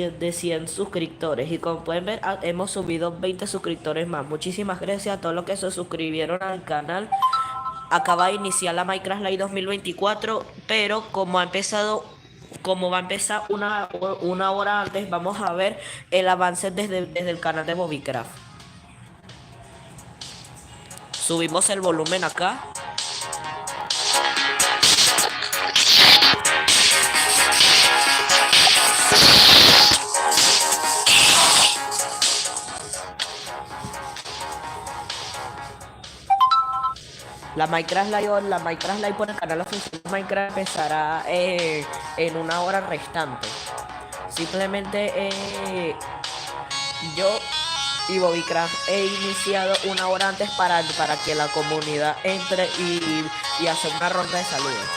de 100 suscriptores. Y como pueden ver, hemos subido 20 suscriptores más. Muchísimas gracias a todos los que se suscribieron al canal. Acaba de iniciar la Minecraft Live 2024, pero como va a empezar una hora antes, vamos a ver el avance desde el canal de Bobbycraft. Subimos el volumen acá. La Minecraft Live por el canal oficial de Minecraft empezará en una hora restante. Simplemente yo y Bobbycraft he iniciado una hora antes para que la comunidad entre y hacer una ronda de saludos.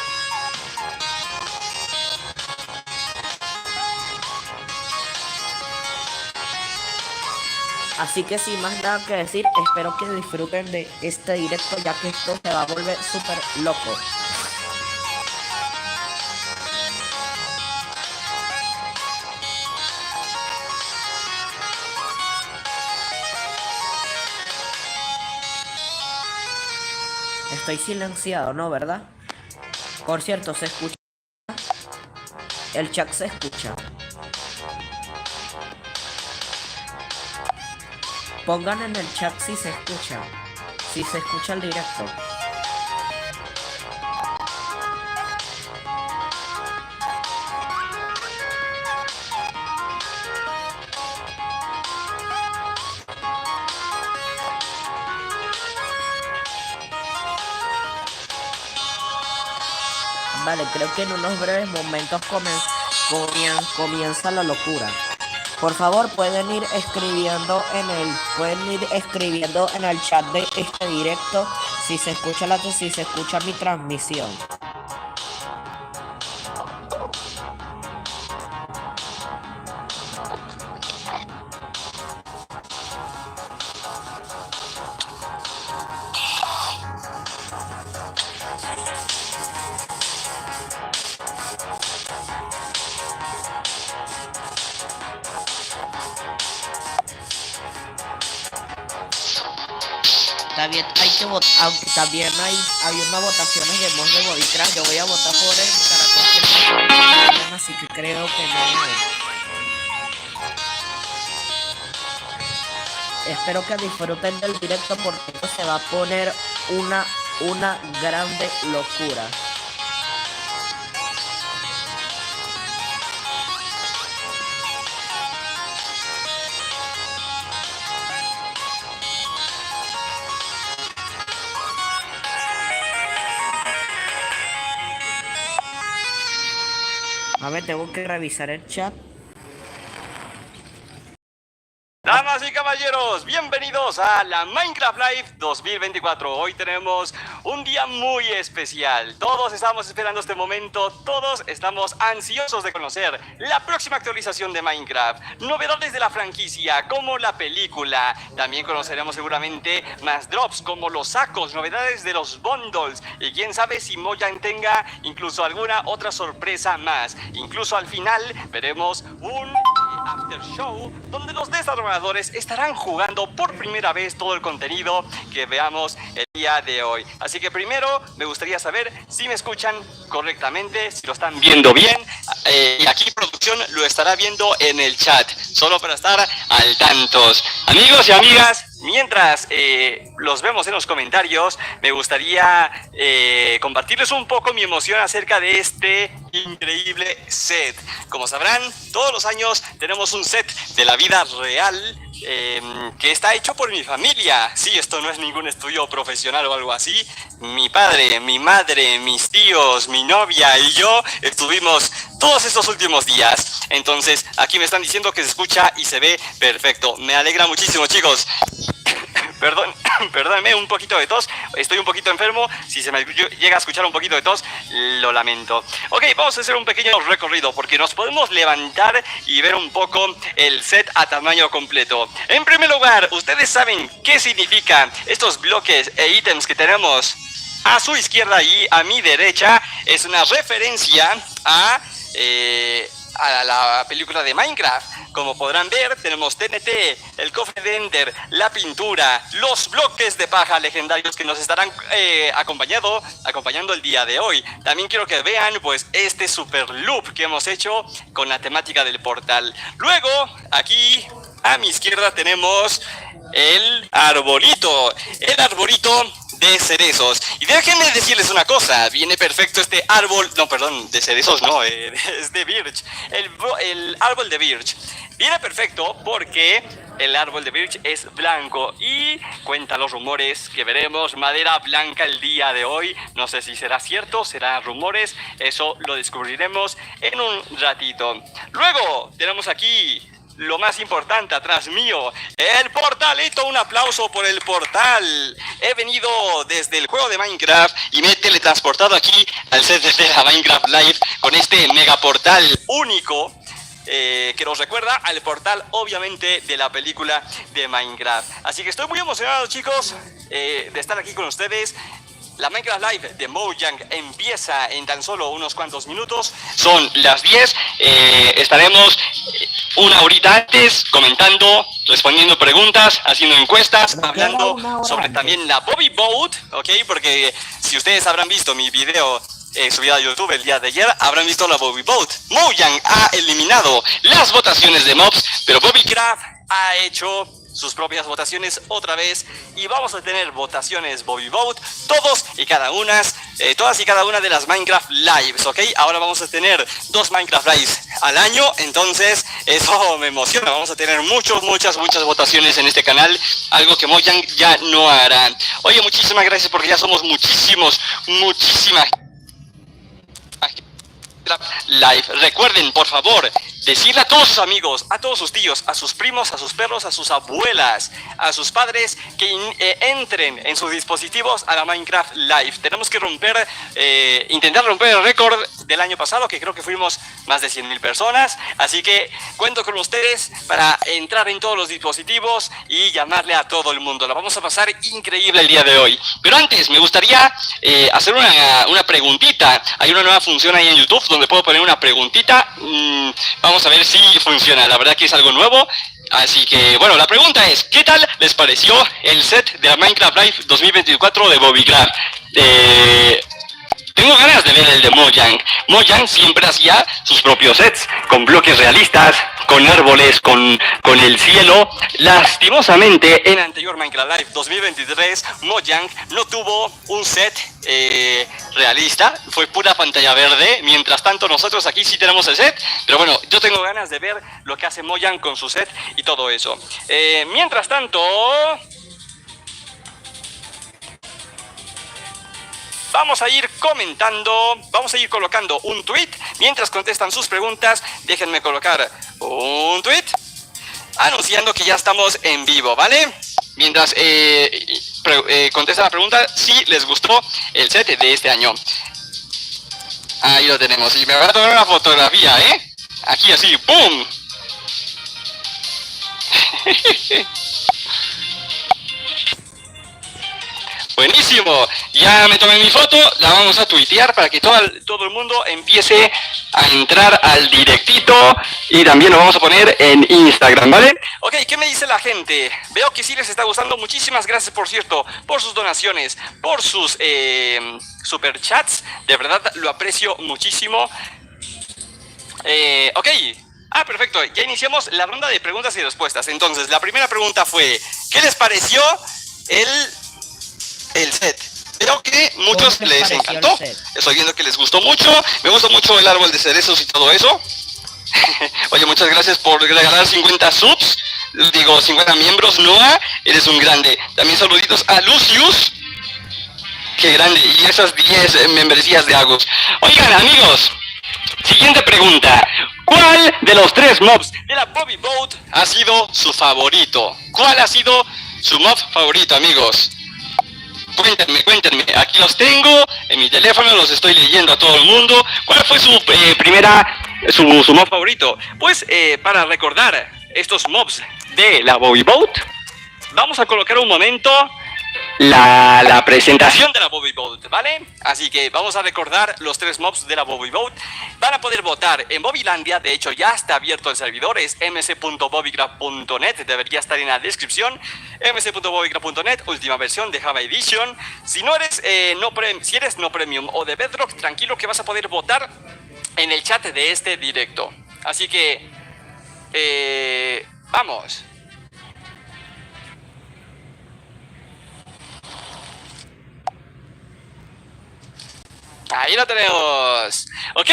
Así que sin más nada que decir, espero que disfruten de este directo, ya que esto se va a volver súper loco. Estoy silenciado, ¿no? ¿Verdad? Por cierto, se escucha. El chat se escucha. Pongan en el chat si se escucha. Si se escucha el directo. Vale, creo que en unos breves momentos comienza la locura. Por favor, pueden ir escribiendo en el chat de este directo si se escucha mi transmisión. También hay que votar, aunque también hay unas votaciones de voz de Bobbycraft. Yo voy a votar por el caracol, así que creo que no. Espero que disfruten del directo porque esto se va a poner una grande locura. A ver, tengo que revisar el chat. Damas y caballeros, bienvenidos a la Minecraft Live 2024. Hoy tenemos un día muy especial. Todos estamos esperando este momento, todos estamos ansiosos de conocer la próxima actualización de Minecraft. Novedades de la franquicia, como la película. También conoceremos seguramente más drops, como los sacos, novedades de los bundles. Y quién sabe si Mojang tenga incluso alguna otra sorpresa más. Incluso al final veremos un after show donde los desarrolladores estarán jugando por primera vez todo el contenido que veamos el día de hoy. Así que primero me gustaría saber si me escuchan correctamente, si lo están viendo bien, y aquí producción lo estará viendo en el chat, solo para estar al tanto. Amigos y amigas, mientras los vemos en los comentarios, me gustaría compartirles un poco mi emoción acerca de este increíble set. Como sabrán, todos los años tenemos un set de la vida real que está hecho por mi familia. Sí, esto no es ningún estudio profesional o algo así. Mi padre, mi madre, mis tíos, mi novia y yo estuvimos todos estos últimos días. Entonces, aquí me están diciendo que se escucha y se ve perfecto. Me alegra muchísimo, chicos. Perdónenme, un poquito de tos, estoy un poquito enfermo. Si se me llega a escuchar un poquito de tos, lo lamento. Ok, vamos a hacer un pequeño recorrido porque nos podemos levantar y ver un poco el set a tamaño completo. En primer lugar, ¿ustedes saben qué significan estos bloques e ítems que tenemos a su izquierda y a mi derecha? Es una referencia a a la película de Minecraft. Como podrán ver, tenemos TNT, el cofre de Ender, la pintura, los bloques de paja legendarios que nos estarán acompañando el día de hoy. También quiero que vean pues este super loop que hemos hecho con la temática del portal. Luego, aquí a mi izquierda tenemos el arbolito de cerezos. Y déjenme decirles una cosa, viene perfecto este árbol, no, perdón, de cerezos no, es de birch, el árbol de birch. Viene perfecto porque el árbol de birch es blanco y cuentan los rumores que veremos madera blanca el día de hoy. No sé si será cierto, será rumores, eso lo descubriremos en un ratito. Luego tenemos aquí lo más importante atrás mío, el portalito. Un aplauso por el portal. He venido desde el juego de Minecraft y me he teletransportado aquí al set de la Minecraft Live con este megaportal único que nos recuerda al portal, obviamente, de la película de Minecraft. Así que estoy muy emocionado, chicos, de estar aquí con ustedes. La Minecraft Live de Mojang empieza en tan solo unos cuantos minutos. Son las 10. Estaremos una horita antes comentando, respondiendo preguntas, haciendo encuestas, hablando sobre también la Bobby Boat, ¿ok? Porque si ustedes habrán visto mi video subido a YouTube el día de ayer, habrán visto la Bobby Boat. Mojang ha eliminado las votaciones de mobs, pero Bobbycraft ha hecho sus propias votaciones otra vez y vamos a tener votaciones Bobby Vote, todas y cada una de las Minecraft Lives, ¿ok? Ahora vamos a tener 2 Minecraft Lives al año, entonces eso me emociona. Vamos a tener muchas votaciones en este canal, algo que Mojang ya no hará. Oye, muchísimas gracias porque ya somos muchísimas Live. Recuerden, por favor, decirle a todos sus amigos, a todos sus tíos, a sus primos, a sus perros, a sus abuelas, a sus padres que entren en sus dispositivos a la Minecraft Live. Tenemos que intentar romper el récord del año pasado, que creo que fuimos más de 100.000 personas. Así que cuento con ustedes para entrar en todos los dispositivos y llamarle a todo el mundo. La vamos a pasar increíble el día de hoy. Pero antes me gustaría hacer una preguntita. Hay una nueva función ahí en YouTube donde puedo poner una preguntita. Vamos a ver si funciona. La verdad que es algo nuevo. Así que, bueno, la pregunta es, ¿qué tal les pareció el set de la Minecraft Live 2024 de Bobbycraft? Tengo ganas de ver el de Mojang. Mojang siempre hacía sus propios sets, con bloques realistas, con árboles, con el cielo. Lastimosamente, en anterior Minecraft Live 2023, Mojang no tuvo un set realista, fue pura pantalla verde. Mientras tanto, nosotros aquí sí tenemos el set, pero bueno, yo tengo ganas de ver lo que hace Mojang con su set y todo eso. Mientras tanto, vamos a ir comentando, vamos a ir colocando un tweet. Mientras contestan sus preguntas, déjenme colocar un tweet anunciando que ya estamos en vivo, ¿vale? Mientras contestan la pregunta, si les gustó el set de este año. Ahí lo tenemos, y me voy a tomar una fotografía, ¿eh? Aquí así, ¡pum! Buenísimo, ya me tomé mi foto, la vamos a tuitear para que todo el mundo empiece a entrar al directito y también lo vamos a poner en Instagram, ¿vale? Ok, ¿qué me dice la gente? Veo que sí les está gustando. Muchísimas gracias, por cierto, por sus donaciones, por sus superchats, de verdad lo aprecio muchísimo. Ok. Perfecto, ya iniciamos la ronda de preguntas y respuestas. Entonces, la primera pregunta fue, ¿qué les pareció el set? Creo que muchos les encantó. Estoy viendo que les gustó mucho. Me gustó mucho el árbol de cerezos y todo eso. Oye, muchas gracias por regalar 50 subs. Digo, 50 miembros. Noah, eres un grande. También saluditos a Lucius. Qué grande. Y esas 10 membresías de Agus. Oigan, amigos, siguiente pregunta. ¿Cuál de los 3 mobs de la Bobby Boat ha sido su favorito? ¿Cuál ha sido su mob favorito, amigos? Cuéntenme, aquí los tengo, en mi teléfono los estoy leyendo a todo el mundo. ¿Cuál fue su su mob favorito? Pues para recordar estos mobs de la Bobby Boat, vamos a colocar un momento la presentación de la Bobby Boat, ¿vale? Así que vamos a recordar los 3 mobs de la Bobby Boat. Van a poder votar en Bobbylandia, de hecho ya está abierto el servidor, es mc.bobbycraft.net, debería estar en la descripción, mc.bobbycraft.net, última versión de Java Edition. Si no eres, si eres no premium o de Bedrock, tranquilo que vas a poder votar en el chat de este directo. Así que, vamos. Ahí lo tenemos. Ok,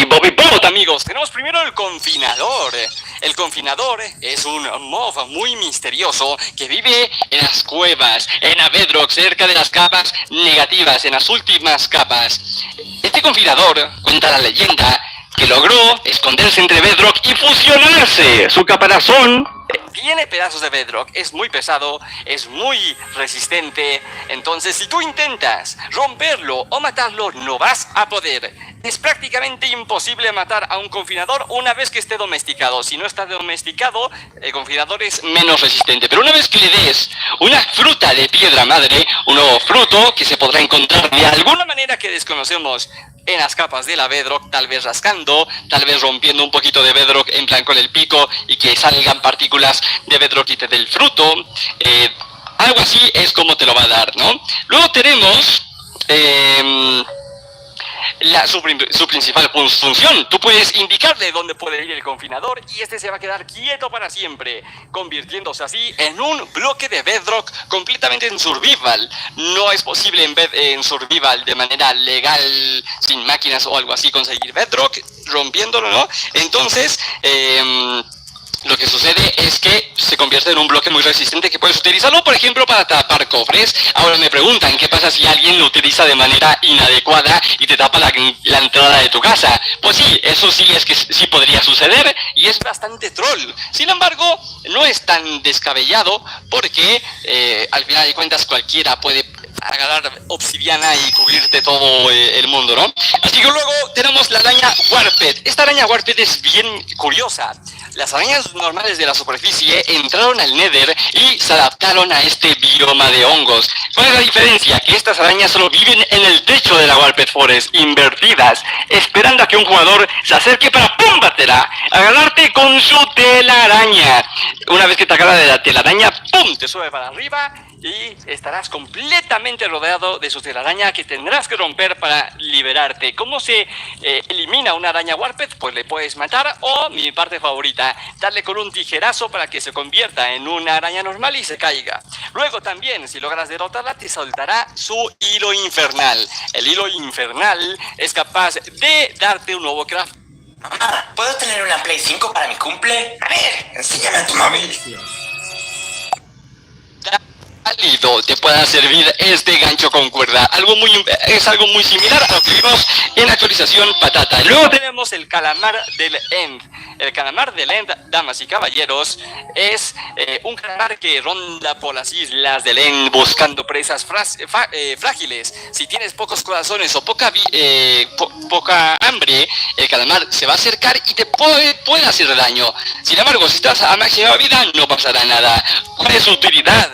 Bobby Boat, amigos. Tenemos primero el confinador. El confinador es un mob muy misterioso que vive en las cuevas, en la bedrock, cerca de las capas negativas, en las últimas capas. Este confinador, cuenta la leyenda, que logró esconderse entre bedrock y fusionarse. Su caparazón tiene pedazos de bedrock, es muy pesado, es muy resistente. Entonces, si tú intentas romperlo o matarlo, no vas a poder. Es prácticamente imposible matar a un confinador una vez que esté domesticado. Si no está domesticado, el confinador es menos resistente. Pero una vez que le des una fruta de piedra madre, un nuevo fruto que se podrá encontrar de alguna manera que desconocemos en las capas de la bedrock, tal vez rascando, tal vez rompiendo un poquito de bedrock en plan con el pico y que salgan partículas de bedrock y te dé el fruto, algo así es como te lo va a dar, ¿no? Luego tenemos su principal función. Tú puedes indicarle dónde puede ir el confinador y este se va a quedar quieto para siempre, convirtiéndose así en un bloque de bedrock completamente en survival. No es posible en survival de manera legal, sin máquinas o algo así, conseguir bedrock rompiéndolo, ¿no? Entonces, lo que sucede es que se convierte en un bloque muy resistente que puedes utilizarlo, por ejemplo, para tapar cofres. Ahora me preguntan, ¿qué pasa si alguien lo utiliza de manera inadecuada y te tapa la entrada de tu casa? Pues sí, eso sí es que sí podría suceder y es bastante troll. Sin embargo, no es tan descabellado porque al final de cuentas cualquiera puede agarrar obsidiana y cubrirte todo el mundo, ¿no? Así que luego tenemos la araña Warped. Esta araña Warped es bien curiosa. Las arañas normales de la superficie entraron al Nether y se adaptaron a este bioma de hongos. ¿Cuál es la diferencia? Que estas arañas solo viven en el techo de la Warped Forest, invertidas, esperando a que un jugador se acerque para ¡púmbatela! Agarrarte con su telaraña. Una vez que te agarra de la telaraña, ¡pum! Te sube para arriba y estarás completamente rodeado de su telaraña que tendrás que romper para liberarte. ¿Cómo se elimina una araña Warped? Pues le puedes matar o, mi parte favorita, darle con un tijerazo para que se convierta en una araña normal y se caiga. Luego también, si logras derrotarla, te soltará su hilo infernal. El hilo infernal es capaz de darte un nuevo craft. Mamá, ¿puedo tener una Play 5 para mi cumple? A ver, enséñame a tu móvil. Te pueda servir este gancho con cuerda. Es algo muy similar a lo que vimos en la actualización patata. Luego tenemos el calamar del End. El calamar del End, damas y caballeros, es un calamar que ronda por las islas del End buscando presas frágiles. Si tienes pocos corazones o poca hambre, el calamar se va a acercar y te puede hacer daño. Sin embargo, si estás a máxima vida, no pasará nada. ¿Cuál es su utilidad?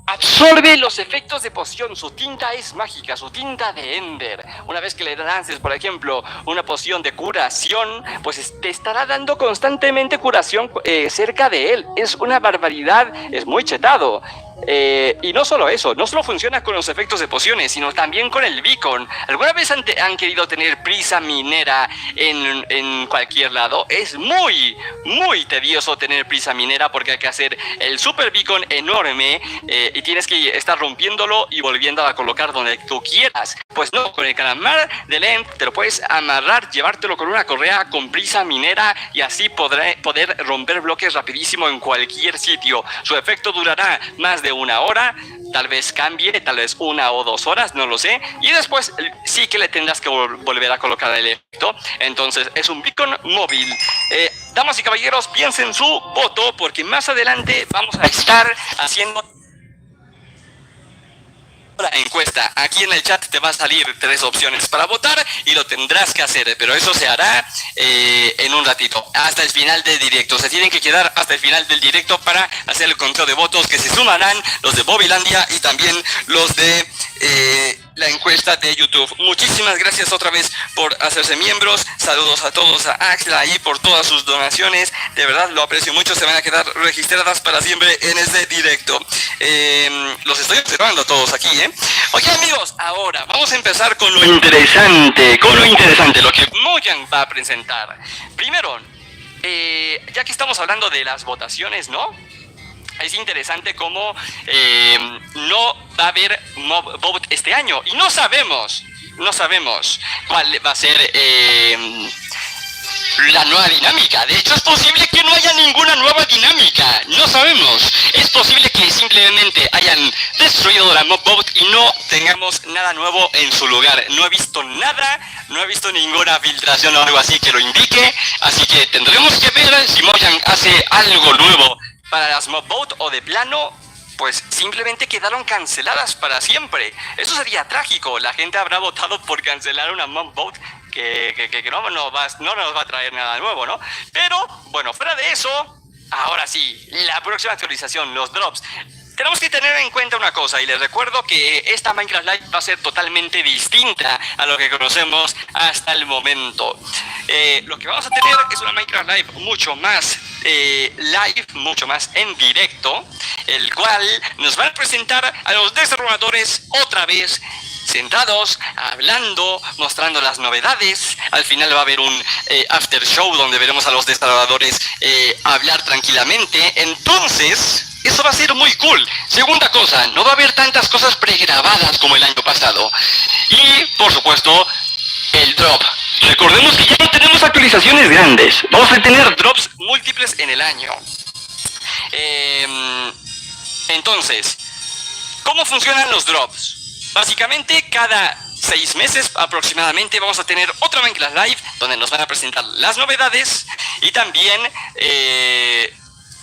Absorbe los efectos de poción, su tinta es mágica, su tinta de Ender. Una vez que le lances, por ejemplo, una poción de curación, pues te estará dando constantemente curación cerca de él. Es una barbaridad, es muy chetado. Y no solo eso, no solo funciona con los efectos de pociones, sino también con el beacon. ¿Alguna vez han querido tener prisa minera en cualquier lado? Es muy tedioso tener prisa minera porque hay que hacer el super beacon enorme y tienes que estar rompiéndolo y volviendo a colocar donde tú quieras. Pues no, con el calamar de End te lo puedes amarrar, llevártelo con una correa con prisa minera y así poder romper bloques rapidísimo en cualquier sitio. Su efecto durará más de una hora, tal vez cambie, tal vez 1 o 2 horas, no lo sé, y después sí que le tendrás que volver a colocar el efecto. Entonces es un beacon móvil. Damas y caballeros, piensen su voto porque más adelante vamos a estar haciendo la encuesta. Aquí en el chat te va a salir 3 opciones para votar y lo tendrás que hacer, pero eso se hará en un ratito, hasta el final del directo. Se tienen que quedar hasta el final del directo para hacer el conteo de votos, que se sumarán los de Bobilandia y también los de la encuesta de YouTube. Muchísimas gracias otra vez por hacerse miembros. Saludos a todos, a Axel ahí por todas sus donaciones. De verdad lo aprecio mucho. Se van a quedar registradas para siempre en este directo. Los estoy observando a todos aquí, Ok, amigos, ahora vamos a empezar con lo interesante, lo que Mojang va a presentar. Primero, ya que estamos hablando de las votaciones, ¿no? Es interesante cómo no va a haber mob vote este año y no sabemos cuál va a ser la nueva dinámica. De hecho, es posible que no haya ninguna nueva dinámica. No sabemos. Es posible que simplemente hayan destruido la mob vote y no tengamos nada nuevo en su lugar. No he visto nada, no he visto ninguna filtración o algo así que lo indique. Así que tendremos que ver si Mojang hace algo nuevo para las mob vote o de plano pues simplemente quedaron canceladas para siempre. Eso sería trágico. La gente habrá votado por cancelar una mob vote que no nos va a traer nada nuevo, ¿no? Pero, bueno, fuera de eso, ahora sí, la próxima actualización, los drops. Tenemos que tener en cuenta una cosa, y les recuerdo que esta Minecraft Live va a ser totalmente distinta a lo que conocemos hasta el momento. Lo que vamos a tener es una Minecraft Live mucho más mucho más en directo, el cual nos van a presentar a los desarrolladores otra vez, sentados, hablando, mostrando las novedades. Al final va a haber un after show donde veremos a los desarrolladores hablar tranquilamente. Entonces, eso va a ser muy cool. Segunda cosa, no va a haber tantas cosas pregrabadas como el año pasado. Y, por supuesto, el drop. Recordemos que ya no tenemos actualizaciones grandes. Vamos a tener drops múltiples en el año. Entonces, ¿cómo funcionan los drops? Básicamente, cada 6 meses aproximadamente vamos a tener otra Minecraft Live donde nos van a presentar las novedades y también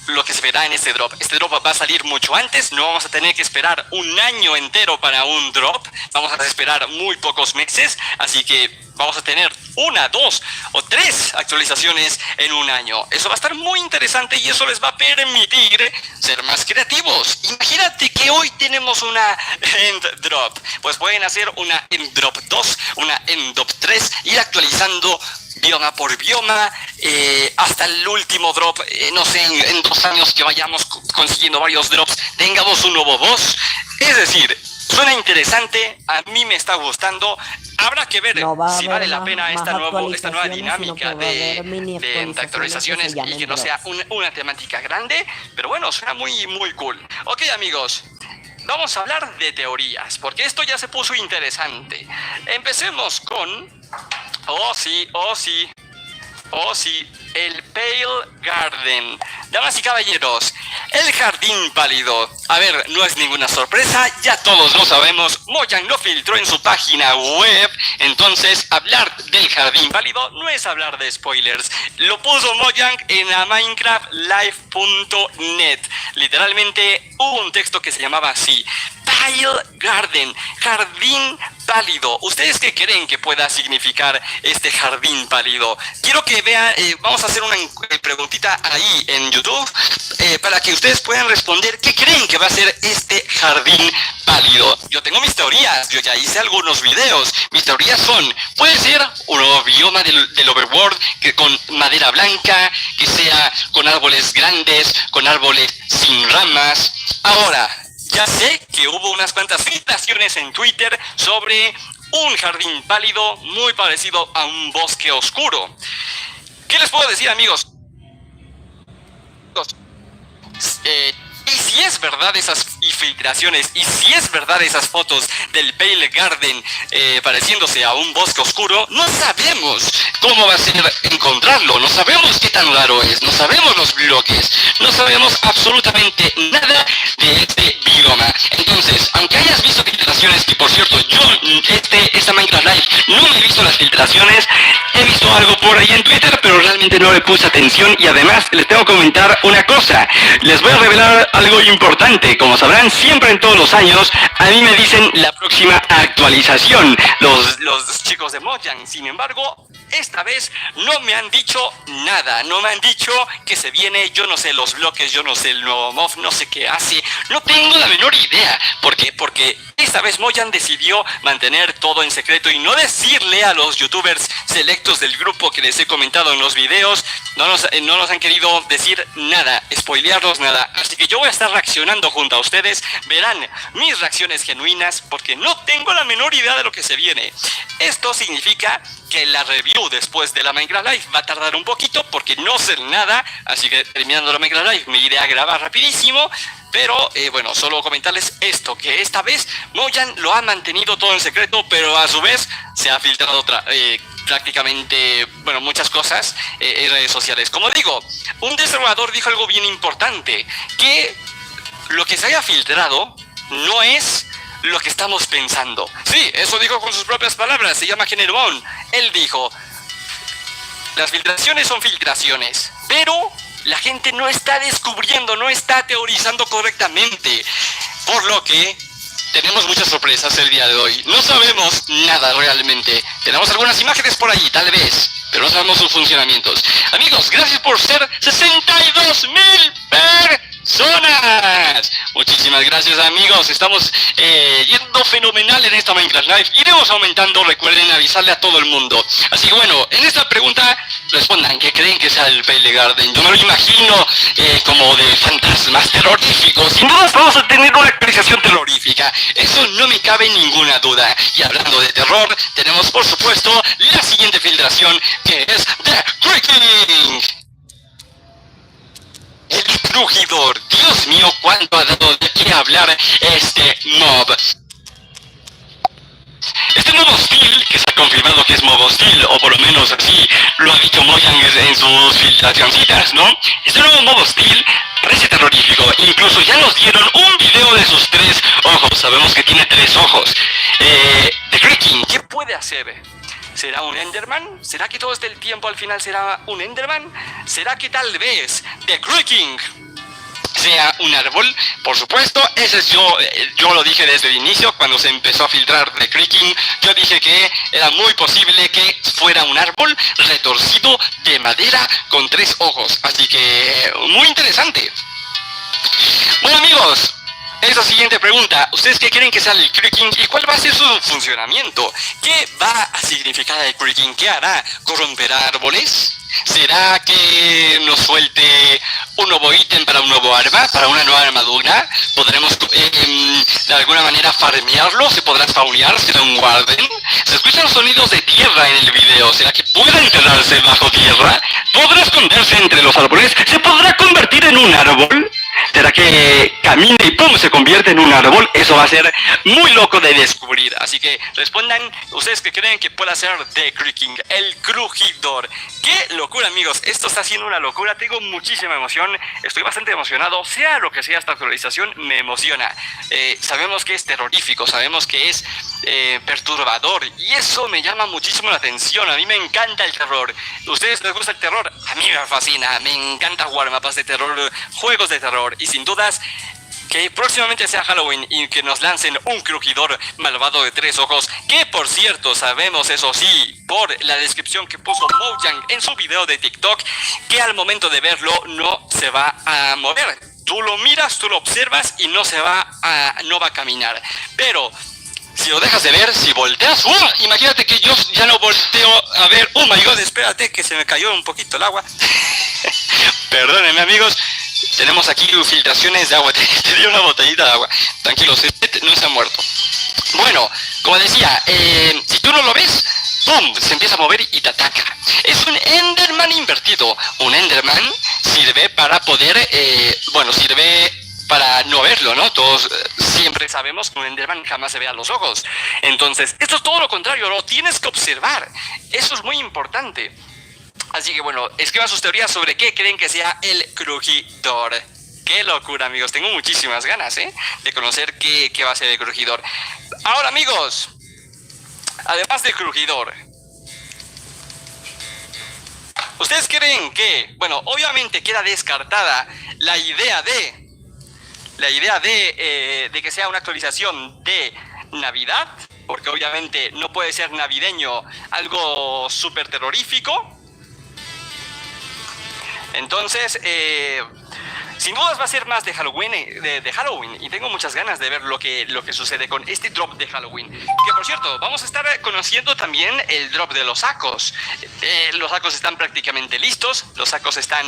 lo que se verá en este drop. Este drop va a salir mucho antes, no vamos a tener que esperar un año entero para un drop, vamos a esperar muy pocos meses, así que vamos a tener 1, 2 o 3 actualizaciones en un año. Eso va a estar muy interesante y eso les va a permitir ser más creativos. Imagínate que hoy tenemos una End Drop, pues pueden hacer una End Drop 2, una End Drop 3, ir actualizando bioma por bioma, hasta el último drop, no sé, en 2 años que vayamos consiguiendo varios drops, tengamos un nuevo boss. Es decir, suena interesante, a mí me está gustando. Habrá que ver si vale la pena esta nueva dinámica de actualizaciones y que no sea una temática grande, pero bueno, suena muy, muy cool. Ok, amigos, vamos a hablar de teorías, porque esto ya se puso interesante. Empecemos con... Oh sí, el Pale Garden. Damas y caballeros, el jardín pálido. A ver, no es ninguna sorpresa, ya todos lo sabemos. Mojang lo filtró en su página web. Entonces, hablar del jardín pálido no es hablar de spoilers. Lo puso Mojang en la minecraftlive.net. Literalmente hubo un texto que se llamaba así: Pale Garden, jardín pálido. ¿Ustedes qué creen que pueda significar este jardín pálido? Quiero que vean, vamos a hacer una preguntita ahí en YouTube para que ustedes puedan responder qué creen que va a ser este jardín pálido. Yo tengo mis teorías, yo ya hice algunos videos. Mis teorías son: puede ser un nuevo bioma del overworld que con madera blanca, que sea con árboles grandes, con árboles sin ramas. Ahora, ya sé que hubo unas cuantas filtraciones en Twitter sobre un jardín pálido muy parecido a un bosque oscuro. ¿Qué les puedo decir, amigos? Y si es verdad esas filtraciones, y si es verdad esas fotos del Pale Garden pareciéndose a un bosque oscuro, no sabemos cómo va a ser encontrarlo, no sabemos qué tan raro es, no sabemos los bloques, no sabemos absolutamente nada de este bioma. Entonces, aunque hayas visto filtraciones, que por cierto, yo esta Minecraft Live no me he visto las filtraciones, he visto pasó algo por ahí en Twitter, pero realmente no le puse atención y además les tengo que comentar una cosa. Les voy a revelar algo importante. Como sabrán, siempre en todos los años a mí me dicen la próxima actualización los chicos de Mojang. Sin embargo, esta vez no me han dicho nada. No me han dicho que se viene, yo no sé los bloques, yo no sé el nuevo MOV, no sé qué hace. No tengo la menor idea. ¿Por qué? Porque esta vez Mojang decidió mantener todo en secreto y no decirle a los youtubers selectos del grupo que les he comentado en los videos. No nos han querido decir nada, spoilearnos nada. Así que yo voy a estar reaccionando junto a ustedes. Verán mis reacciones genuinas porque no tengo la menor idea de lo que se viene. Esto significa que la review después de la Minecraft Live va a tardar un poquito porque no sé nada. Así que terminando la Minecraft Live me iré a grabar rapidísimo. Pero bueno, solo comentarles esto, que esta vez Mojang lo ha mantenido todo en secreto, pero a su vez se ha filtrado prácticamente, bueno, muchas cosas en redes sociales. Como digo, un desarrollador dijo algo bien importante, que lo que se haya filtrado no es lo que estamos pensando. Sí, eso dijo con sus propias palabras, se llama Generón. Él dijo, las filtraciones son filtraciones, pero la gente no está descubriendo, no está teorizando correctamente. Por lo que tenemos muchas sorpresas el día de hoy. No sabemos nada realmente. Tenemos algunas imágenes por allí, tal vez, pero no sabemos sus funcionamientos. Amigos, gracias por ser 62,000 personas. Muchísimas gracias, amigos. Estamos yendo fenomenal en esta Minecraft Live. Iremos aumentando, recuerden avisarle a todo el mundo. Así que bueno, en esta pregunta respondan, ¿qué creen que sea el Pale Garden? Yo me lo imagino como de fantasmas terroríficos. Sin duda vamos a tener una actualización terrorífica. Eso no me cabe ninguna duda. Y hablando de terror, tenemos por supuesto la siguiente filtración, que es The Creaking. El crujidor. Dios mío, cuánto ha dado de qué hablar este mob. Este nuevo hostil, que se ha confirmado que es mob hostil, o por lo menos así lo ha dicho Mojang en sus filtracioncitas, ¿no? Este nuevo mob hostil parece terrorífico. Incluso ya nos dieron un video de sus 3 ojos. Sabemos que tiene 3 ojos. The Creaking, ¿qué puede hacer? ¿Será un Enderman? ¿Será que todo este tiempo al final será un Enderman? ¿Será que tal vez The Creaking sea un árbol? Por supuesto, ese es yo lo dije desde el inicio, cuando se empezó a filtrar The Creaking. Yo dije que era muy posible que fuera un árbol retorcido de madera con 3 ojos. Así que, muy interesante. Bueno, amigos, esa siguiente pregunta, ¿ustedes qué creen que sea el Creaking y cuál va a ser su funcionamiento? ¿Qué va a significar el Creaking? ¿Qué hará? ¿Corromperá árboles? ¿Será que nos suelte un nuevo ítem para un nuevo arma, para una nueva armadura? ¿Podremos de alguna manera farmearlo? ¿Se podrá spawnear? ¿Será un warden? Se escuchan sonidos de tierra en el video. ¿Será que puede enterrarse bajo tierra? ¿Podrá esconderse entre los árboles? ¿Se podrá convertir en un árbol? ¿Será que camina y pum, se convierte en un árbol? Eso va a ser muy loco de descubrir. Así que respondan ustedes que creen que pueda ser The Creaking, el crujidor. ¡Qué locura, amigos! Esto está siendo una locura. Tengo muchísima emoción. Estoy bastante emocionado. Sea lo que sea esta actualización, me emociona. Sabemos que es terrorífico, sabemos que es perturbador. Y eso me llama muchísimo la atención. A mí me encanta el terror. ¿A ustedes les gusta el terror? A mí me fascina. Me encanta jugar mapas de terror, juegos de terror. Y sin dudas, que próximamente sea Halloween y que nos lancen un crujidor malvado de 3 ojos, que por cierto sabemos, eso sí, por la descripción que puso Mojang en su video de TikTok, que al momento de verlo no se va a mover. Tú lo miras, tú lo observas y no va a caminar. Pero si lo dejas de ver, si volteas, imagínate que yo ya no volteo a ver. Oh my god, espérate que se me cayó un poquito el agua. Perdónenme, amigos. Tenemos aquí filtraciones de agua. Te dio una botellita de agua. Tranquilos, no se ha muerto. Bueno, como decía, si tú no lo ves, ¡pum!, se empieza a mover y te ataca. Es un Enderman invertido. Un Enderman sirve para poder, sirve para no verlo, ¿no? Todos siempre sabemos que un Enderman jamás se ve a los ojos. Entonces, esto es todo lo contrario, lo tienes que observar. Eso es muy importante. Así que bueno, escriban sus teorías sobre qué creen que sea el crujidor. Qué locura, amigos. Tengo muchísimas ganas, de conocer qué va a ser el crujidor. Ahora, amigos, además del crujidor, ¿Ustedes creen que, bueno, obviamente queda descartada la idea de que sea una actualización de Navidad? Porque obviamente no puede ser navideño algo súper terrorífico. Entonces, sin dudas va a ser más de Halloween, y tengo muchas ganas de ver lo que sucede con este drop de Halloween. Que por cierto, vamos a estar conociendo también el drop de los sacos. Los sacos están prácticamente listos, los sacos están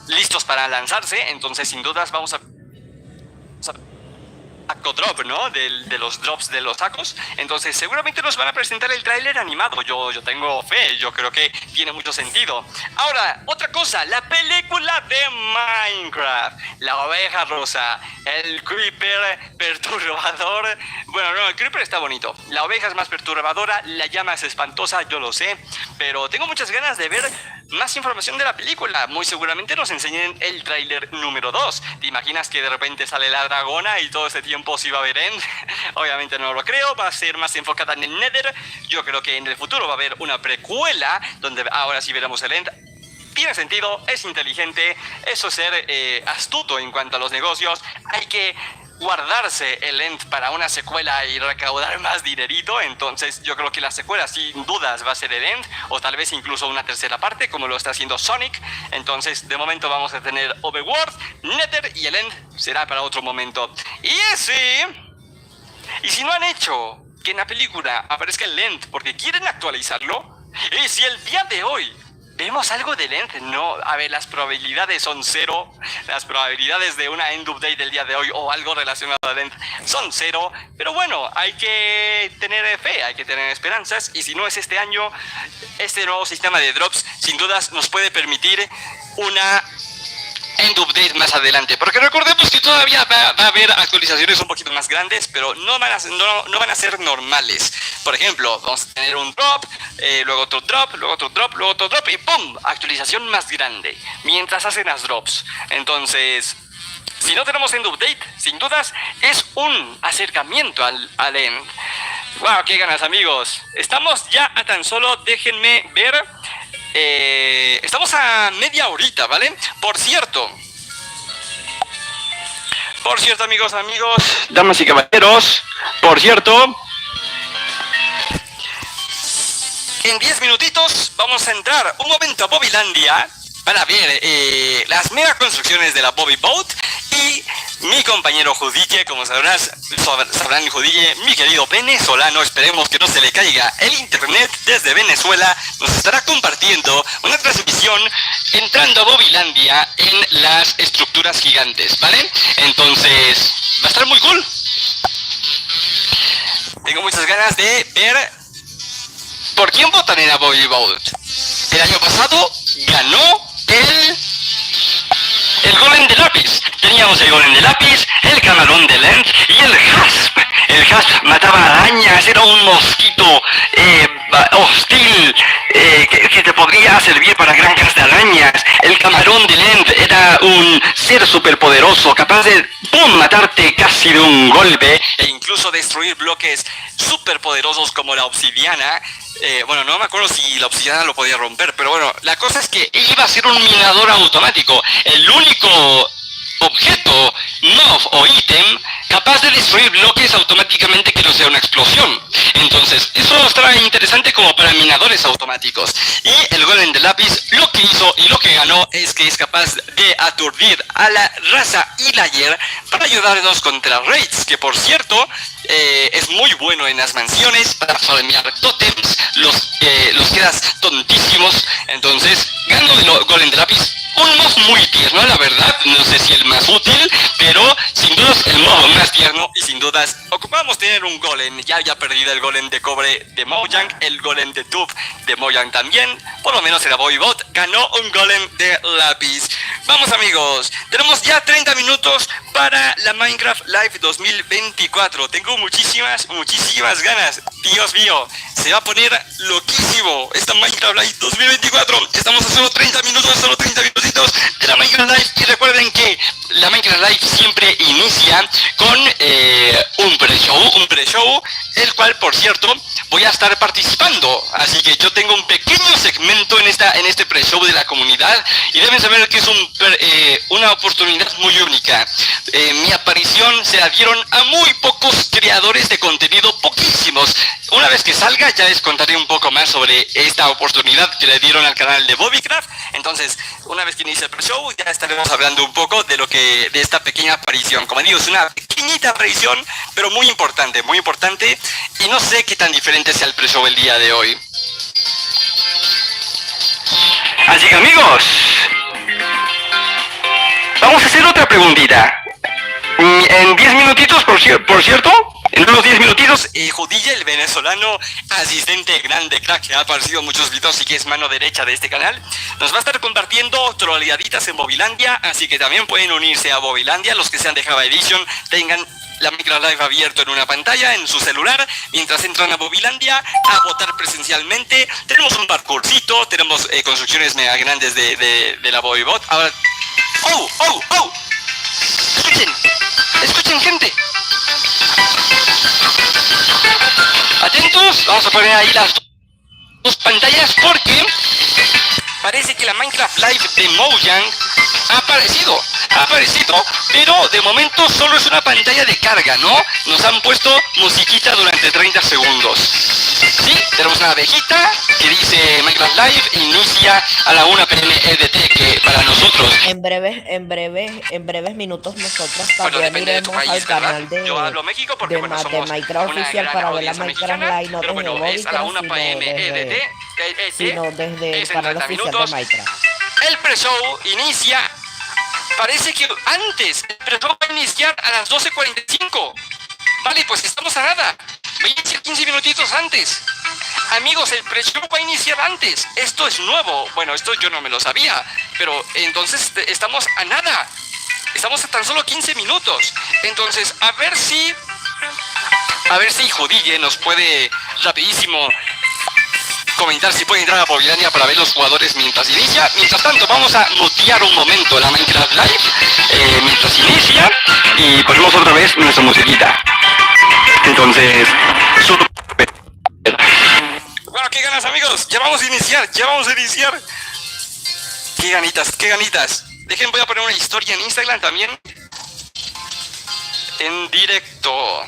listos para lanzarse, entonces sin dudas vamos a saco drop, ¿no? De los drops de los sacos. Entonces seguramente nos van a presentar el tráiler animado. Yo tengo fe, yo creo que tiene mucho sentido. Ahora, otra cosa, la película de Minecraft. La oveja rosa, el creeper perturbador. Bueno, no, el creeper está bonito. La oveja es más perturbadora, la llama es espantosa, yo lo sé. Pero tengo muchas ganas de ver más información de la película. Muy seguramente nos enseñen el tráiler número 2. ¿Te imaginas que de repente sale la dragona y todo ese tiempo se iba a ver End? Obviamente no lo creo, va a ser más enfocada en el Nether. Yo creo que en el futuro va a haber una precuela donde ahora sí veremos el End. Tiene sentido, es inteligente, eso es ser astuto en cuanto a los negocios. Hay que guardarse el End para una secuela y recaudar más dinerito. Entonces yo creo que la secuela sin dudas va a ser el End, o tal vez incluso una tercera parte como lo está haciendo Sonic. Entonces de momento vamos a tener Overworld, Nether, y el End será para otro momento. Y si no han hecho que en la película aparezca el End porque quieren actualizarlo, y si el día de hoy vemos algo del End, no, a ver, las probabilidades son cero. Las probabilidades de una End Update del día de hoy o algo relacionado al End son cero. Pero bueno, hay que tener fe, hay que tener esperanzas. Y si no es este año, este nuevo sistema de drops sin dudas nos puede permitir una End Update más adelante, porque recordemos que todavía va a haber actualizaciones un poquito más grandes, pero no van a ser normales. Por ejemplo, vamos a tener un drop, luego otro drop, luego otro drop, luego otro drop, y ¡pum! Actualización más grande, mientras hacen las drops. Entonces, si no tenemos End Update, sin dudas, es un acercamiento al End. ¡Wow! ¡Qué ganas, amigos! Estamos ya a tan solo, déjenme ver... estamos a media horita, ¿vale? Por cierto, amigos, damas y caballeros, por cierto, en 10 minutitos vamos a entrar un momento a Bobbylandia para ver las mega construcciones de la Bobby Boat. Y mi compañero Judille, como sabrán Judille, mi querido venezolano, esperemos que no se le caiga el internet desde Venezuela, nos estará compartiendo una transmisión entrando a Bobbylandia en las estructuras gigantes, ¿vale? Entonces, va a estar muy cool. Tengo muchas ganas de ver por quién votan en la Bobby Boat. El año pasado ganó el golem de lápiz. Teníamos el golem de lápiz, el camarón de End y el hasp. El hasp mataba arañas, era un mosquito hostil que te podría servir para granjas de arañas. El camarón de End era un ser superpoderoso, capaz de matarte casi de un golpe e incluso destruir bloques superpoderosos como la obsidiana. Bueno, no me acuerdo si la obsidiana lo podía romper, pero bueno, la cosa es que iba a ser un minador automático. El único objeto, mob o ítem capaz de destruir bloques automáticamente que no sea una explosión. Entonces, eso estará interesante como para minadores automáticos. Y el golem de lápiz lo que hizo y lo que ganó es que es capaz de aturdir a la raza Illager para ayudarnos contra raids, que por cierto es muy bueno en las mansiones para farmear totems. Los quedas tontísimos. Entonces, ganó el golem de lápiz. Un mob muy tierno, la verdad, no sé si el más útil, pero sin dudas el mob más tierno. Y sin dudas ocupamos tener un golem. Ya había perdido el golem de cobre de Mojang, el golem de tube de Mojang también. Por lo menos el Boybot ganó un golem de lápiz. Vamos, amigos, tenemos ya 30 minutos para la Minecraft Live 2024. Tengo muchísimas ganas. Dios mío, se va a poner loquísimo esta Minecraft Live 2024. Estamos a solo 30 minutos, solo 30 minutitos de la Minecraft Live. Y recuerden que la Minecraft Live siempre inicia con un pre-show. el cual, por cierto, voy a estar participando. Así que yo tengo un pequeño segmento en este pre-show de la comunidad y deben saber que es una oportunidad muy única. Mi aparición se la dieron a muy pocos creadores de contenido, poquísimos. Una vez que salga ya les contaré un poco más sobre esta oportunidad que le dieron al canal de Bobbycraft. Entonces, una vez que inicie el pre-show ya estaremos hablando un poco de esta pequeña aparición. Como digo, es una pequeñita aparición, pero muy importante, y no sé qué tan diferente sea el pre-show el día de hoy. Así que amigos, vamos a hacer otra preguntita. En 10 minutitos, por cierto, en unos 10 minutitos, Judilla, el venezolano asistente grande crack que ha aparecido en muchos videos y que es mano derecha de este canal, nos va a estar compartiendo troleaditas en Bobilandia, así que también pueden unirse a Bobilandia. Los que sean de Java Edition tengan la Minecraft Live abierto en una pantalla, en su celular, mientras entran a Bobilandia a votar presencialmente. Tenemos un parkourcito, tenemos construcciones mega grandes de la Bobibot. Ahora... ¡Oh! ¡Oh! ¡Oh! ¡Escuchen! ¡Escuchen, gente! Atentos, vamos a poner ahí las dos pantallas porque parece que la Minecraft Live de Mojang ha aparecido, pero de momento solo es una pantalla de carga, ¿no? Nos han puesto musiquita durante 30 segundos. Sí, tenemos una abejita que dice Minecraft Live inicia a la 1 p.m. EDT, que para nosotros... En breves minutos nosotros Bueno, también depende de tu iremos país, al ¿verdad? canal de, Yo hablo México porque, de, bueno, de somos Minecraft una oficial gran para ver la audiencia Minecraft mexicana, Live, no pero desde bueno, es a la 1 Bobbycraft, p.m. EDT, sino desde es el en canal 30 oficial de minutos. Minecraft. El pre-show inicia, parece que antes, el pre-show va a iniciar a las 12:45. Vale, pues estamos a nada, va a iniciar 15 minutitos antes. Amigos, el pre-show va a iniciar antes. Esto es nuevo. Bueno, esto yo no me lo sabía, pero entonces estamos a nada. Estamos a tan solo 15 minutos. Entonces, a ver si Judille nos puede rapidísimo comentar si puede entrar a Bobilandia para ver los jugadores mientras inicia. Mientras tanto, vamos a mutear un momento la Minecraft Live mientras inicia y ponemos otra vez nuestra musiquita. Entonces, bueno, qué ganas, amigos. Ya vamos a iniciar. Qué ganitas. Dejen, voy a poner una historia en Instagram también. En directo.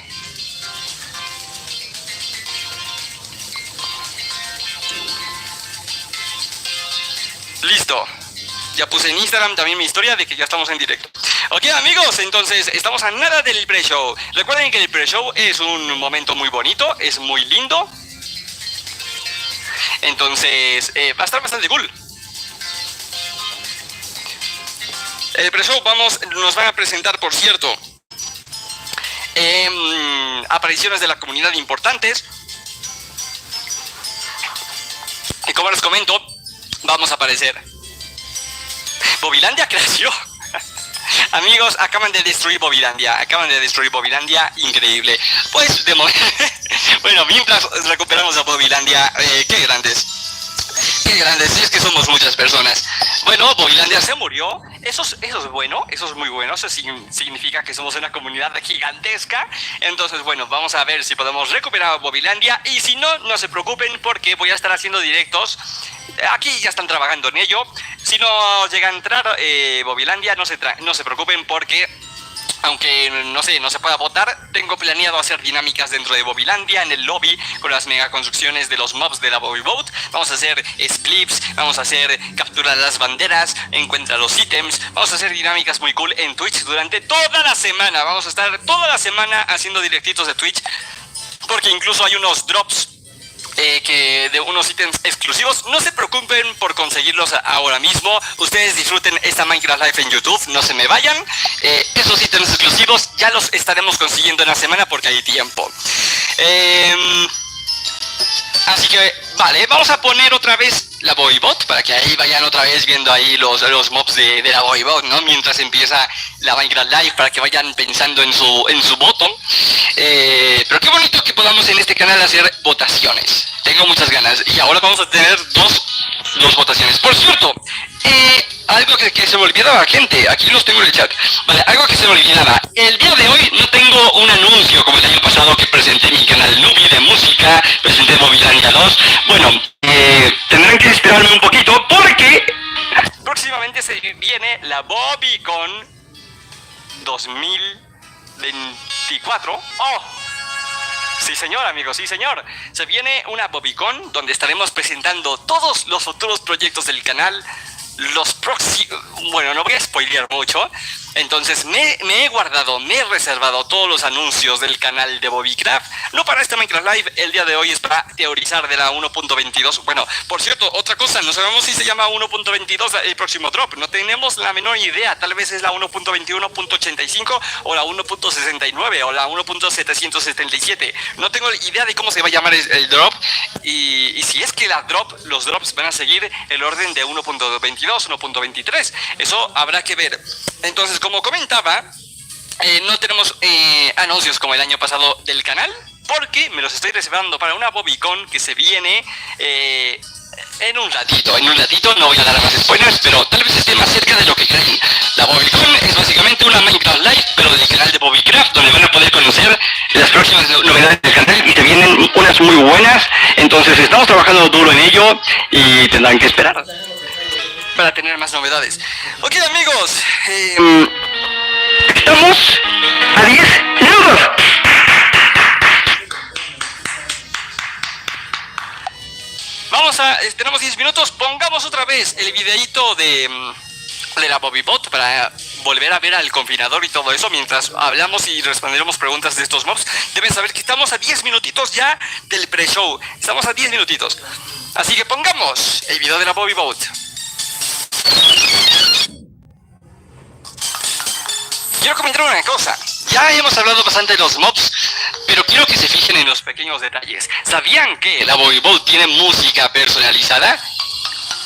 Listo. Ya puse en Instagram también mi historia de que ya estamos en directo. Ok, amigos, entonces estamos a nada del pre-show. Recuerden que el pre-show es un momento muy bonito, es muy lindo. Entonces, va a estar bastante cool. El pre-show nos van a presentar, por cierto, apariciones de la comunidad importantes. Y como les comento, vamos a aparecer. Bobilandia creció. Amigos, acaban de destruir Bobilandia. Increíble. Pues, bueno, mientras recuperamos a Bobilandia, qué grandes, y es que somos muchas personas. Bueno, Bobilandia se murió. Eso es bueno, eso es muy bueno. Eso significa que somos una comunidad gigantesca. Entonces, bueno, vamos a ver si podemos recuperar a Bobilandia. Y si no, no se preocupen porque voy a estar haciendo directos. Aquí ya están trabajando en ello. Si no llega a entrar Bobilandia, no se preocupen porque... Aunque no se pueda votar, tengo planeado hacer dinámicas dentro de Bobilandia en el lobby con las mega construcciones de los mobs de la Bobiboat. Vamos a hacer clips, vamos a hacer captura de las banderas, encuentra los ítems. Vamos a hacer dinámicas muy cool en Twitch durante toda la semana. Vamos a estar toda la semana haciendo directitos de Twitch porque incluso hay unos drops de unos ítems exclusivos. No se preocupen por conseguirlos ahora mismo. Ustedes disfruten esta Minecraft Live en YouTube, no se me vayan. Esos ítems exclusivos ya los estaremos consiguiendo en la semana porque hay tiempo. Así que, vale, vamos a poner otra vez la Boybot para que ahí vayan otra vez viendo ahí los mobs de la Boybot, ¿no? Mientras empieza la Minecraft Live, para que vayan pensando en su voto. Pero qué bonito que podamos en este canal hacer votaciones. Tengo muchas ganas. Y ahora vamos a tener dos 2 votaciones. Por cierto, algo que se me olvidaba, gente, aquí los tengo en el chat. Vale, algo que se me olvidaba. El día de hoy no tengo un anuncio como el año pasado que presenté mi canal Nubi de música, presenté Movilandia 2. Bueno, tendrán que esperarme un poquito porque próximamente se viene la BobbyCon 2024. ¡Oh! Sí señor, amigos, sí señor. Se viene una BobbyCon donde estaremos presentando todos los futuros proyectos del canal. Los próximos... Bueno, no voy a spoilear mucho. Entonces me he reservado todos los anuncios del canal de Bobbycraft. No para este Minecraft Live, el día de hoy es para teorizar de la 1.22. Bueno, por cierto, otra cosa, no sabemos si se llama 1.22 el próximo drop. No tenemos la menor idea, tal vez es la 1.21.85 o la 1.69 o la 1.777. No tengo idea de cómo se va a llamar el drop. Y si es que los drops van a seguir el orden de 1.22, 1.23. Eso habrá que ver. Entonces, como comentaba, no tenemos anuncios como el año pasado del canal, porque me los estoy reservando para una BobbyCon que se viene en un ratito. En un ratito no voy a dar más spoilers, pero tal vez esté más cerca de lo que creen. La BobbyCon es básicamente una Minecraft Live, pero del canal de Bobbycraft, donde van a poder conocer las próximas novedades del canal y se vienen unas muy buenas. Entonces estamos trabajando duro en ello y tendrán que esperar para tener más novedades. Ok, amigos, estamos a 10 minutos. Tenemos 10 minutos. Pongamos otra vez el videíto de la BobbyBot para volver a ver al confinador y todo eso mientras hablamos y responderemos preguntas de estos mobs. Deben saber que estamos a 10 minutitos ya del pre-show. Estamos a 10 minutitos. Así que pongamos el video de la BobbyBot. Quiero comentar una cosa. Ya hemos hablado bastante de los mobs, pero quiero que se fijen en los pequeños detalles. ¿Sabían que la BobbyBot tiene música personalizada?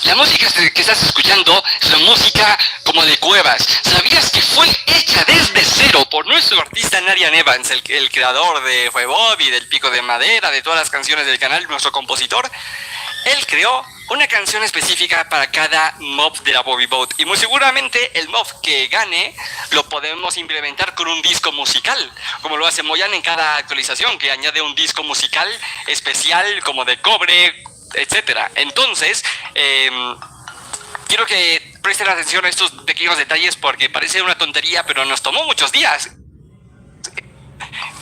La música que estás escuchando es una música como de cuevas. ¿Sabías que fue hecha desde cero por nuestro artista Narian Evans, el creador de Fue Bobby, del Pico de Madera, de todas las canciones del canal, nuestro compositor? Él creó una canción específica para cada mob de la BobbyBot y muy seguramente el mob que gane lo podemos implementar con un disco musical, como lo hace Moyan en cada actualización, que añade un disco musical especial como de cobre, etcétera. Entonces, quiero que presten atención a estos pequeños detalles porque parece una tontería, pero nos tomó muchos días.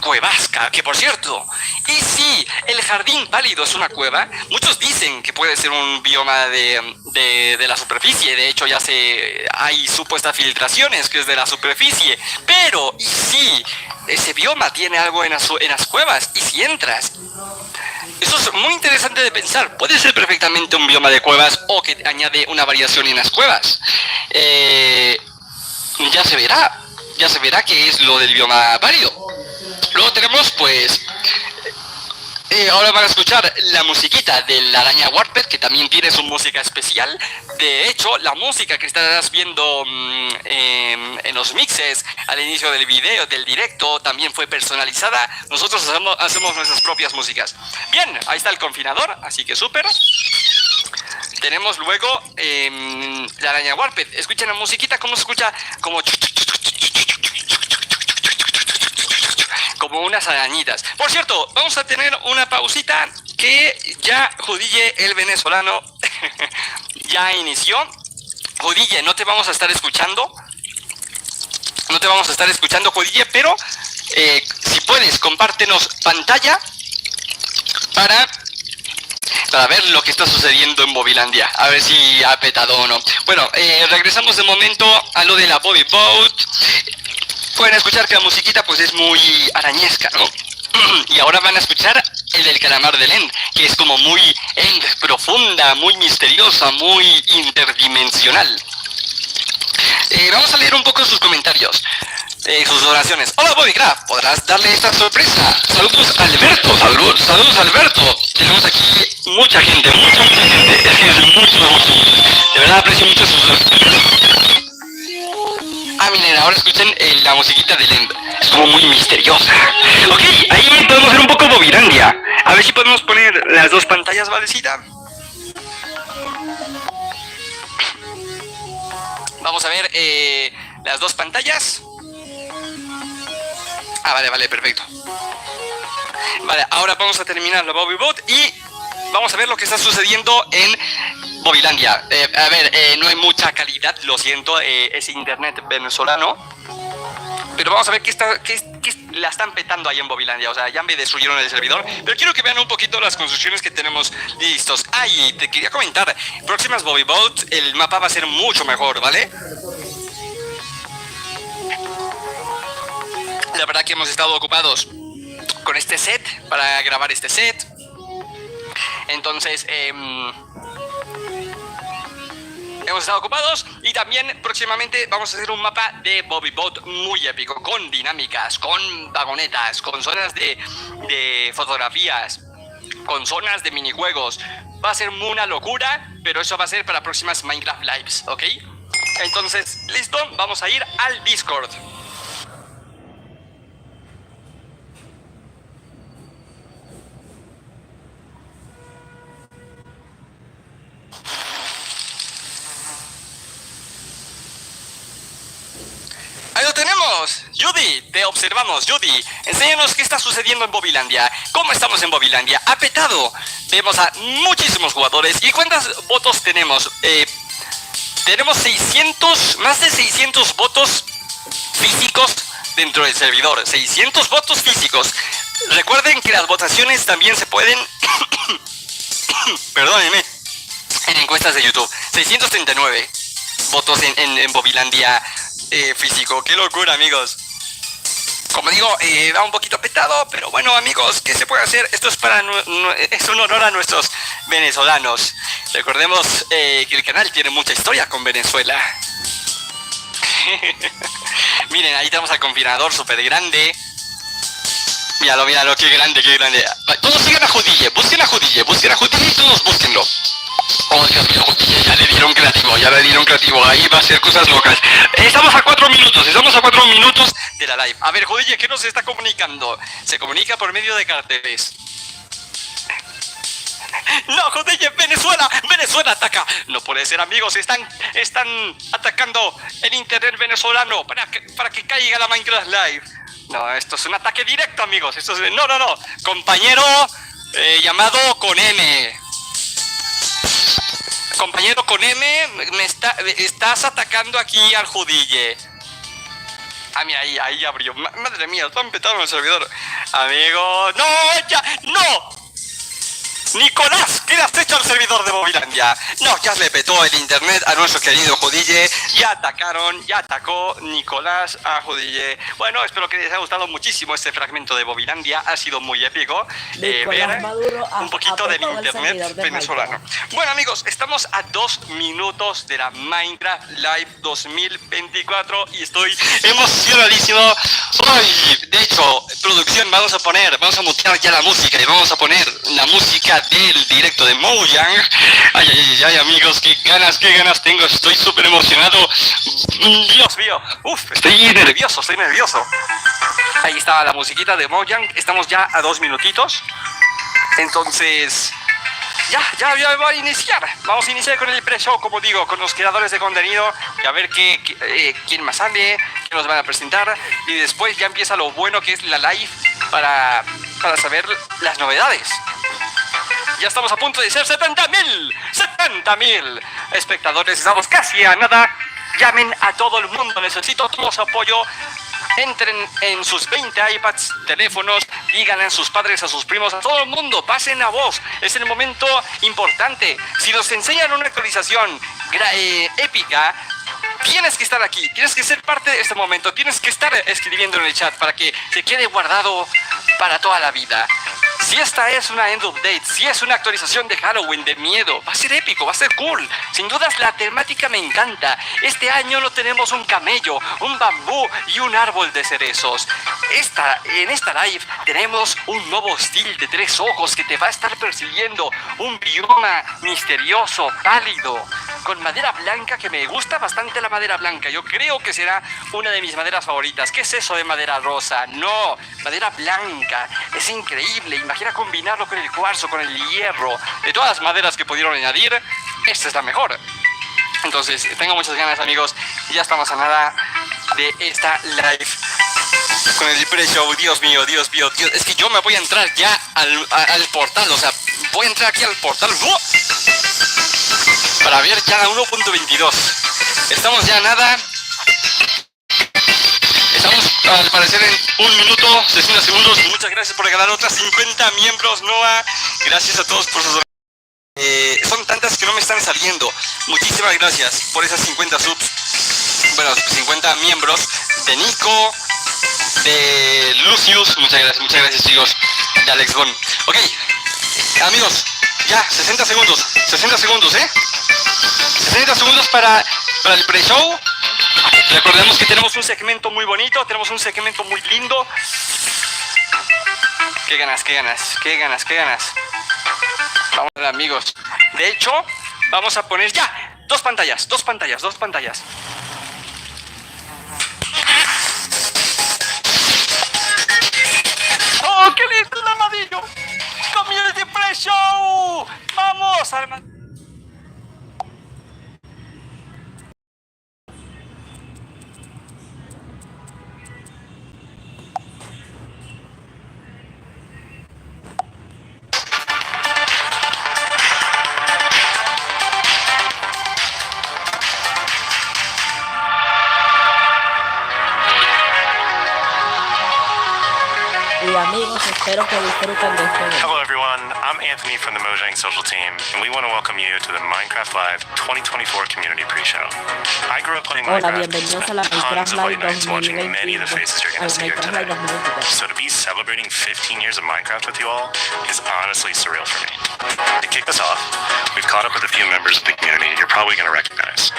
Cuevasca, que por cierto, y sí, el jardín pálido es una cueva. Muchos dicen que puede ser un bioma de la superficie. De hecho, hay supuestas filtraciones que es de la superficie. Pero, y sí, ese bioma tiene algo en las cuevas. Y si entras, eso es muy interesante de pensar. Puede ser perfectamente un bioma de cuevas o que añade una variación en las cuevas. Ya se verá qué es lo del bioma pálido. Luego tenemos pues ahora van a escuchar la musiquita de la araña Warped, que también tiene su música especial. De hecho, la música que estarás viendo en los mixes al inicio del video, del directo, también fue personalizada. Nosotros hacemos nuestras propias músicas. Bien, ahí está el confinador, así que súper. Tenemos luego la araña Warped. Escuchen la musiquita, cómo se escucha, como unas arañitas. Por cierto, vamos a tener una pausita que ya Judille, el venezolano, ya inició. Judille, no te vamos a estar escuchando. No te vamos a estar escuchando, Judille, pero si puedes, compártenos pantalla para ver lo que está sucediendo en Movilandia. A ver si ha petado o no. Bueno, regresamos de momento a lo de la BobbyBot. Pueden escuchar que la musiquita pues es muy arañesca, ¿no? Y ahora van a escuchar el del calamar del End, que es como muy profunda, muy misteriosa, muy interdimensional. Vamos a leer un poco sus comentarios, sus oraciones. Hola Bobbycraft, ¿podrás darle esta sorpresa? Saludos Alberto, saludos Alberto. Tenemos aquí mucha gente, mucha gente. Es que es mucho. De verdad aprecio mucho sus oraciones. Ah, miren, ahora escuchen la musiquita del End. Es como muy misteriosa. Ok, ahí podemos ver un poco Bobbylandia. A ver si podemos poner las dos pantallas, Valecita. Vamos a ver las dos pantallas. Ah, vale, perfecto. Vale, ahora vamos a terminar la BobbyBot y vamos a ver lo que está sucediendo en Bobilandia. A ver, no hay mucha calidad, lo siento, es internet venezolano. Pero vamos a ver qué la están petando ahí en Bobilandia. O sea, ya me destruyeron el servidor. Pero quiero que vean un poquito las construcciones que tenemos listos. Ah, y te quería comentar, próximas BobbyBot, el mapa va a ser mucho mejor, ¿vale? La verdad que hemos estado ocupados con este set, para grabar este set. Entonces, hemos estado ocupados y también próximamente vamos a hacer un mapa de BobbyBot muy épico, con dinámicas, con vagonetas, con zonas de fotografías, con zonas de minijuegos. Va a ser una locura, pero eso va a ser para próximas Minecraft Lives, ¿ok? Entonces, listo, vamos a ir al Discord. ¡Ahí lo tenemos! Judy, te observamos. Judy, enséñanos qué está sucediendo en Bobilandia. ¿Cómo estamos en Bobilandia? ¡Ha petado! Vemos a muchísimos jugadores. ¿Y cuántos votos tenemos? Tenemos 600, más de 600 votos físicos dentro del servidor. 600 votos físicos. Recuerden que las votaciones también se pueden... Perdónenme. En encuestas de YouTube. 639 votos en Bobilandia físico. ¡Qué locura, amigos! Como digo, va un poquito petado, pero bueno, amigos, ¿qué se puede hacer? Esto es es un honor a nuestros venezolanos. Recordemos que el canal tiene mucha historia con Venezuela. Miren, ahí tenemos al confinador súper grande. Míralo, qué grande, qué grande. Todos sigan a Judille, busquen a Judille y todos búsquenlo. Oh, Dios mío, ya le dieron creativo, ahí va a ser cosas locas. Estamos a 4 minutos de la live. A ver, Judille, ¿qué nos está comunicando? Se comunica por medio de carteles. No, Judille, Venezuela ataca. No puede ser, amigos, están atacando el internet venezolano para que caiga la Minecraft Live. No, esto es un ataque directo, amigos. Esto es... No. Compañero llamado con M. Compañero con M, estás atacando aquí al Judille. Ah, mira, ahí abrió. Madre mía, están petando el servidor. Amigo, no, no. Nicolás, ¿qué le has hecho al servidor de Bobilandia? No, ya le petó el internet a nuestro querido Judille. Ya atacó Nicolás a Judille. Bueno, espero que les haya gustado muchísimo este fragmento de Bobilandia. Ha sido muy épico ver un poquito del internet venezolano. Bueno, amigos, estamos a 2 minutos de la Minecraft Live 2024 y estoy emocionadísimo. Ay, de hecho, producción, vamos a mutear ya la música y vamos a poner la música del directo de Mojang. Ay, amigos, qué ganas tengo, estoy súper emocionado. Dios mío, estoy nervioso. Ahí está la musiquita de Mojang, estamos ya a 2 minutitos. Entonces, ya va a iniciar. Vamos a iniciar con el pre-show, como digo, con los creadores de contenido y a ver quién más sale, quién nos van a presentar. Y después ya empieza lo bueno que es la live para saber las novedades. Ya estamos a punto de ser 70.000 espectadores. Estamos casi a nada. Llamen a todo el mundo. Necesito todo su apoyo. Entren en sus 20 iPads, teléfonos, díganle a sus padres, a sus primos, a todo el mundo, pasen a voz. Es el momento importante. Si nos enseñan una actualización épica, tienes que estar aquí, tienes que ser parte de este momento, tienes que estar escribiendo en el chat para que se quede guardado para toda la vida. Si esta es una end update, si es una actualización de Halloween, de miedo, va a ser épico, va a ser cool. Sin dudas la temática me encanta. Este año no tenemos un camello, un bambú y un árbol de cerezos. En esta live tenemos un nuevo hostil de 3 ojos que te va a estar persiguiendo. Un bioma misterioso, pálido, con madera blanca, que me gusta bastante la madera blanca. Yo creo que será una de mis maderas favoritas. ¿Qué es eso de madera rosa? No, madera blanca. Es increíble. Imagina combinarlo con el cuarzo, con el hierro. De todas las maderas que pudieron añadir, esta es la mejor. Entonces, tengo muchas ganas, amigos. Ya estamos a nada de esta live con el pre-show. Dios mío, Dios mío, Dios. Es que yo me voy a entrar ya al portal. O sea, voy a entrar aquí al portal para ver ya 1.22. Estamos ya a nada. Estamos al parecer en 1 minuto, 60 segundos. Muchas gracias por regalar otras 50 miembros, Noah. Gracias a todos por sus... son tantas que no me están saliendo. Muchísimas gracias por esas 50 subs. Bueno, 50 miembros. De Nico, de Lucius. Muchas gracias chicos. De Alex Bon. Ok, amigos, ya, 60 segundos. 60 segundos, 60 segundos para el pre-show. Recordemos que tenemos un segmento muy bonito, tenemos un segmento muy lindo. Qué ganas, qué ganas, qué ganas, qué ganas. Vamos a ver, amigos. De hecho, vamos a poner ya dos pantallas. ¡Oh, qué lindo el armadillo! ¡Community Pre-Show! ¡Vamos, armadillo! Y amigos, espero que disfruten de este video. Hello everyone, I'm Anthony from the Mojang Social Team, and we want to welcome you to the Minecraft Live 2024 Community Pre-Show. I grew up playing Hola, Minecraft and bienvenidos a spent la tons Minecraft of Live late nights watching many of the 2022. faces you're A going la to see here Minecraft Live today. 2022. So to be celebrating 15 years of Minecraft with you all is honestly surreal for me. To kick this off, we've caught up with a few members of the community you're probably going to recognize.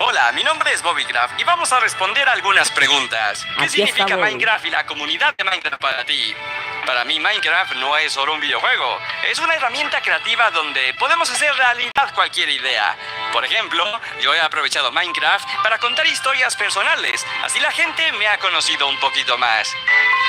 Hola, mi nombre es Bobbycraft y vamos a responder algunas preguntas. ¿Qué Aquí significa está Bobby. Minecraft y la comunidad de Minecraft para ti? Para mí Minecraft no es solo un videojuego, es una herramienta creativa donde podemos hacer realidad cualquier idea. Por ejemplo, yo he aprovechado Minecraft para contar historias personales, así la gente me ha conocido un poquito más.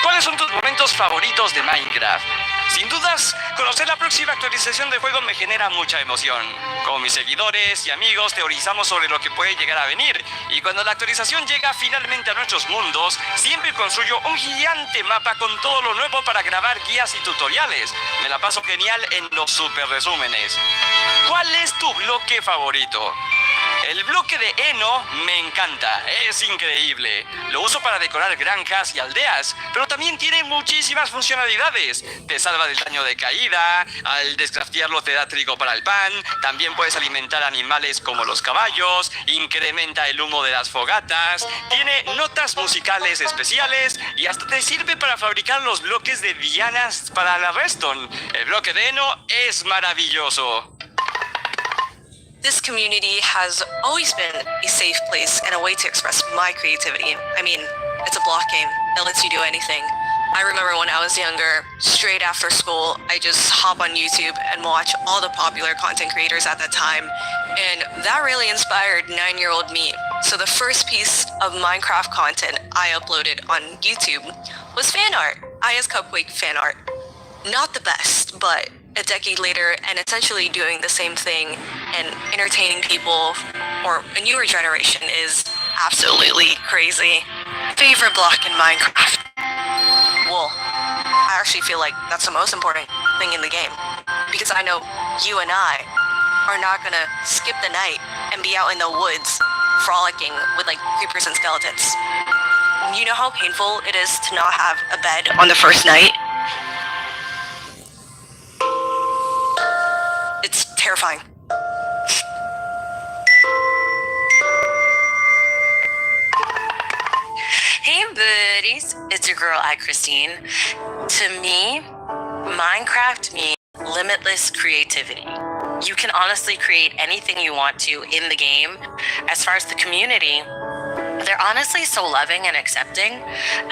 ¿Cuáles son tus momentos favoritos de Minecraft? Sin dudas, conocer la próxima actualización del juego me genera mucha emoción. Con mis seguidores y amigos teorizamos sobre lo que puede llegar a venir, y cuando la actualización llega finalmente a nuestros mundos, siempre construyo un gigante mapa con todo lo nuevo para grabar guías y tutoriales. Me la paso genial en los super resúmenes. ¿Cuál es tu bloque favorito? El bloque de heno me encanta, es increíble. Lo uso para decorar granjas y aldeas, pero también tiene muchísimas funcionalidades. Te salva del daño de caída, al descraftearlo te da trigo para el pan, también puedes alimentar animales como los caballos, incrementa el humo de las fogatas, tiene notas musicales especiales y hasta te sirve para fabricar los bloques de dianas para la redstone. El bloque de heno es maravilloso. This community has always been a safe place and a way to express my creativity. I mean, it's a block game that lets you do anything. I remember when I was younger, straight after school, I just hop on YouTube and watch all the popular content creators at that time. And that really inspired 9-year-old me. So the first piece of Minecraft content I uploaded on YouTube was fan art. Aya's Cupquake fan art. Not the best, but a decade later and essentially doing the same thing and entertaining people or a newer generation is absolutely crazy. Favorite block in Minecraft? Well, I actually feel like that's the most important thing in the game because I know you and I are not gonna skip the night and be out in the woods frolicking with like creepers and skeletons. You know how painful it is to not have a bed on the first night? It's terrifying. Hey buddies, it's your girl Christine. To me, Minecraft means limitless creativity. You can honestly create anything you want to in the game. As far as the community, they're honestly so loving and accepting.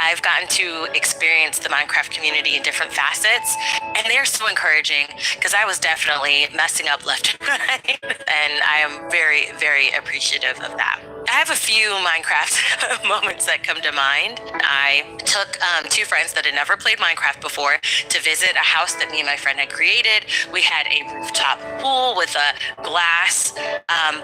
I've gotten to experience the Minecraft community in different facets, and they're so encouraging because I was definitely messing up left and right, and I am very, very appreciative of that. I have a few Minecraft moments that come to mind. I took two friends that had never played Minecraft before to visit a house that me and my friend had created. We had a rooftop pool with a glass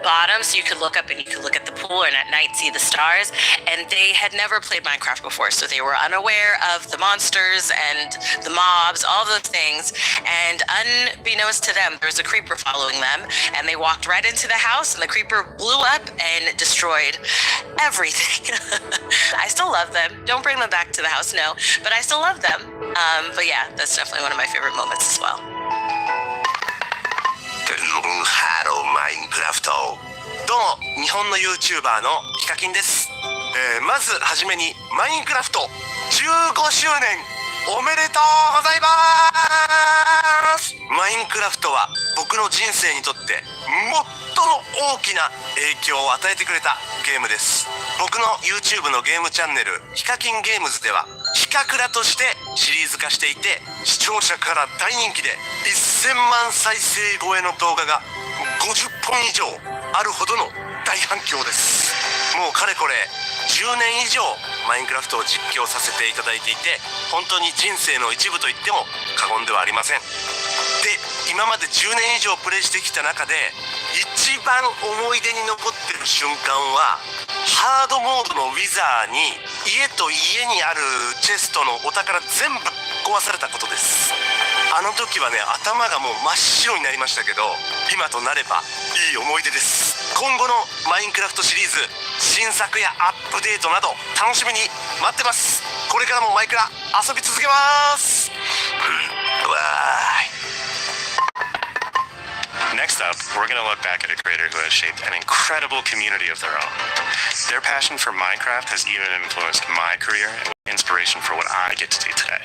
bottom, so you could look up and you could look at the pool and at night see the stars. And they had never played Minecraft before, so they were unaware of the monsters and the mobs, all those things. And unbeknownst to them, there was a creeper following them, and they walked right into the house, and the creeper blew up and destroyed everything. I still love them. Don't bring them back to the house, no, but I still love them. But yeah, that's definitely one of my favorite moments as well.ハローマインクラフト。どうも日本の YouTuber のヒカキンです。まずはじめにマインクラフト15周年おめでとうございます。マインクラフトは僕の人生にとって最も大きな影響を与えてくれたゲームです。僕の YouTube のゲームチャンネルヒカキンゲームズではヒカクラとしてシリーズ化していて、視聴者から大人気で1000万再生超えの動画が50本以上あるほどの大反響です。もうかれこれ10年以上マインクラフトを実況させていただいていて、本当に人生の一部と言っても過言ではありません。で、今まで10年以上プレイしてきた中で一番思い出に残ってる瞬間は、ハードモードのウィザーに家と家にあるチェストのお宝全部壊されたことです。あの時はね、頭がもう真っ白になりましたけど、今となればいい思い出です。今後のマインクラフトシリーズ、新作やアップデートなど楽しみに待ってます。これからもマイクラ遊び続けます。わーい。Next up, we're going to look back at a creator who has shaped an incredible community of their own. Their passion for Minecraft has even influenced my career and inspiration for what I get to do today.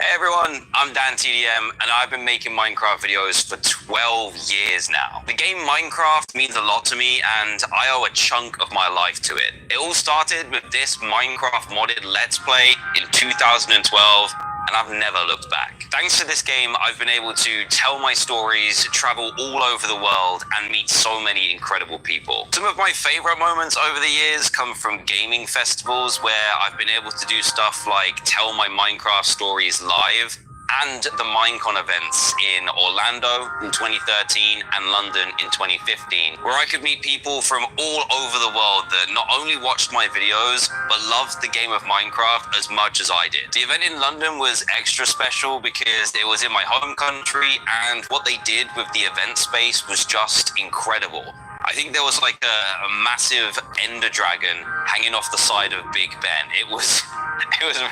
Hey everyone, I'm Dan TDM, and I've been making Minecraft videos for 12 years now. The game Minecraft means a lot to me, and I owe a chunk of my life to it. It all started with this Minecraft modded Let's Play in 2012, and I've never looked back. Thanks to this game, I've been able to tell my stories, travel all over the world, and meet so many incredible people. Some of my favorite moments over the years come from gaming festivals where I've been able to do stuff like tell my Minecraft stories live, and the Minecon events in Orlando in 2013 and London in 2015, where I could meet people from all over the world that not only watched my videos, but loved the game of Minecraft as much as I did. The event in London was extra special because it was in my home country, and what they did with the event space was just incredible. I think there was like a massive ender dragon hanging off the side of Big Ben. It was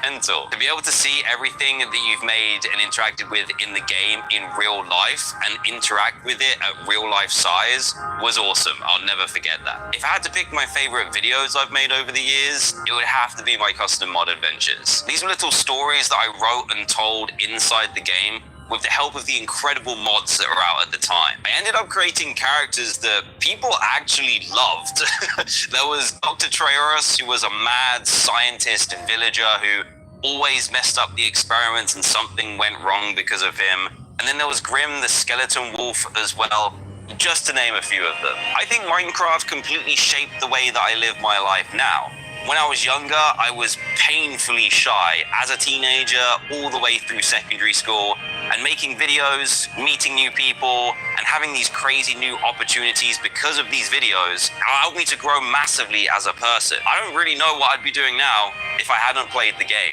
mental. To be able to see everything that you've made and interacted with in the game in real life and interact with it at real life size was awesome. I'll never forget that. If I had to pick my favorite videos I've made over the years, it would have to be my custom mod adventures. These were little stories that I wrote and told inside the game with the help of the incredible mods that were out at the time. I ended up creating characters that people actually loved. There was Dr. Trayaurus, who was a mad scientist villager who always messed up the experiments and something went wrong because of him. And then there was Grim, the skeleton wolf as well, just to name a few of them. I think Minecraft completely shaped the way that I live my life now. When I was younger, I was painfully shy as a teenager all the way through secondary school, and making videos, meeting new people, and having these crazy new opportunities because of these videos allowed me to grow massively as a person. I don't really know what I'd be doing now if I hadn't played the game.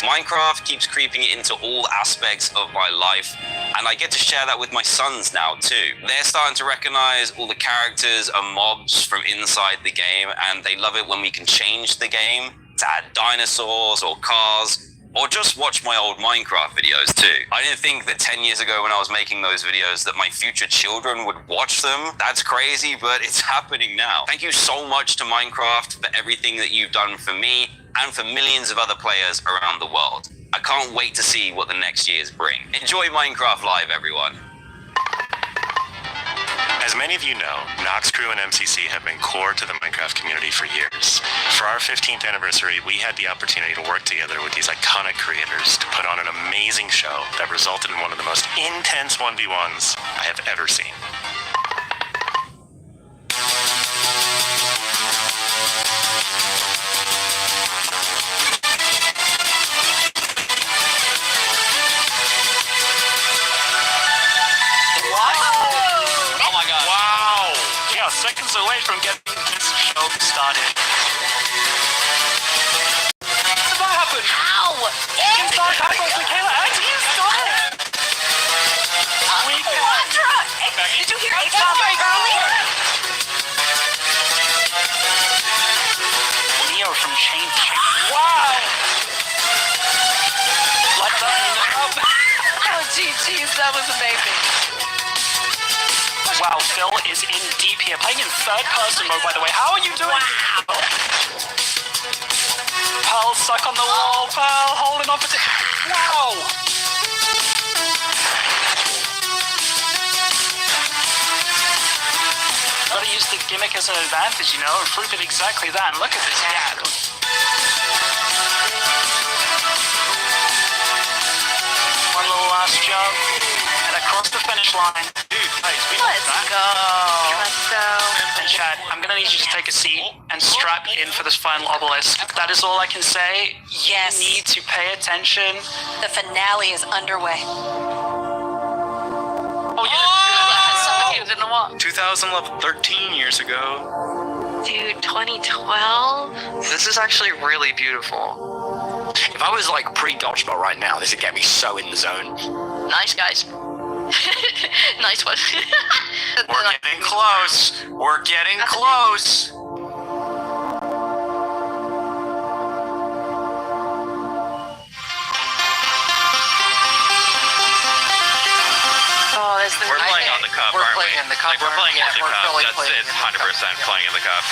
Minecraft keeps creeping into all aspects of my life, and I get to share that with my sons now too. They're starting to recognize all the characters and mobs from inside the game, and they love it when we can change the game to add dinosaurs or cars, or just watch my old Minecraft videos too. I didn't think that 10 years ago when I was making those videos that my future children would watch them. That's crazy, but it's happening now. Thank you so much to Minecraft for everything that you've done for me and for millions of other players around the world. I can't wait to see what the next years bring. Enjoy Minecraft Live, everyone. As many of you know, Nox Crew and MCC have been core to the Minecraft community for years. For our 15th anniversary, we had the opportunity to work together with these iconic creators to put on an amazing show that resulted in one of the most intense 1v1s I have ever seen. started. How did that happen? Ow! Can start happens, Michaela. Actually, stop it. Did you hear H-bomber earlier? Neo from Chain to Chain. Wow! Like that. Oh, geez, that was amazing. Wow, Phil is in deep here, playing in third person mode, by the way. How are you doing? Wow. Pearl stuck on the wall. Pearl holding on for wow. Gotta use the gimmick as an advantage, you know, and prove it exactly that. And look at this gap. One little last jump, and across the finish line. Let's go. And Chad, I'm gonna need you to take a seat and strap in for this final obelisk. That is all I can say. Yes. You need to pay attention. The finale is underway. Oh yeah! Suffocated in the wall. 2011, 13 years ago. Dude, 2012? This is actually really beautiful. If I was like pre-dodgeball right now, this would get me so in the zone. Nice, guys. Nice one. We're getting close. We're getting close. Oh, there's the We're playing on the cup, we're aren't we? playing in the cup. Like, we're playing in the we're cup. really That's playing it. in the 100% cup. playing in the cup.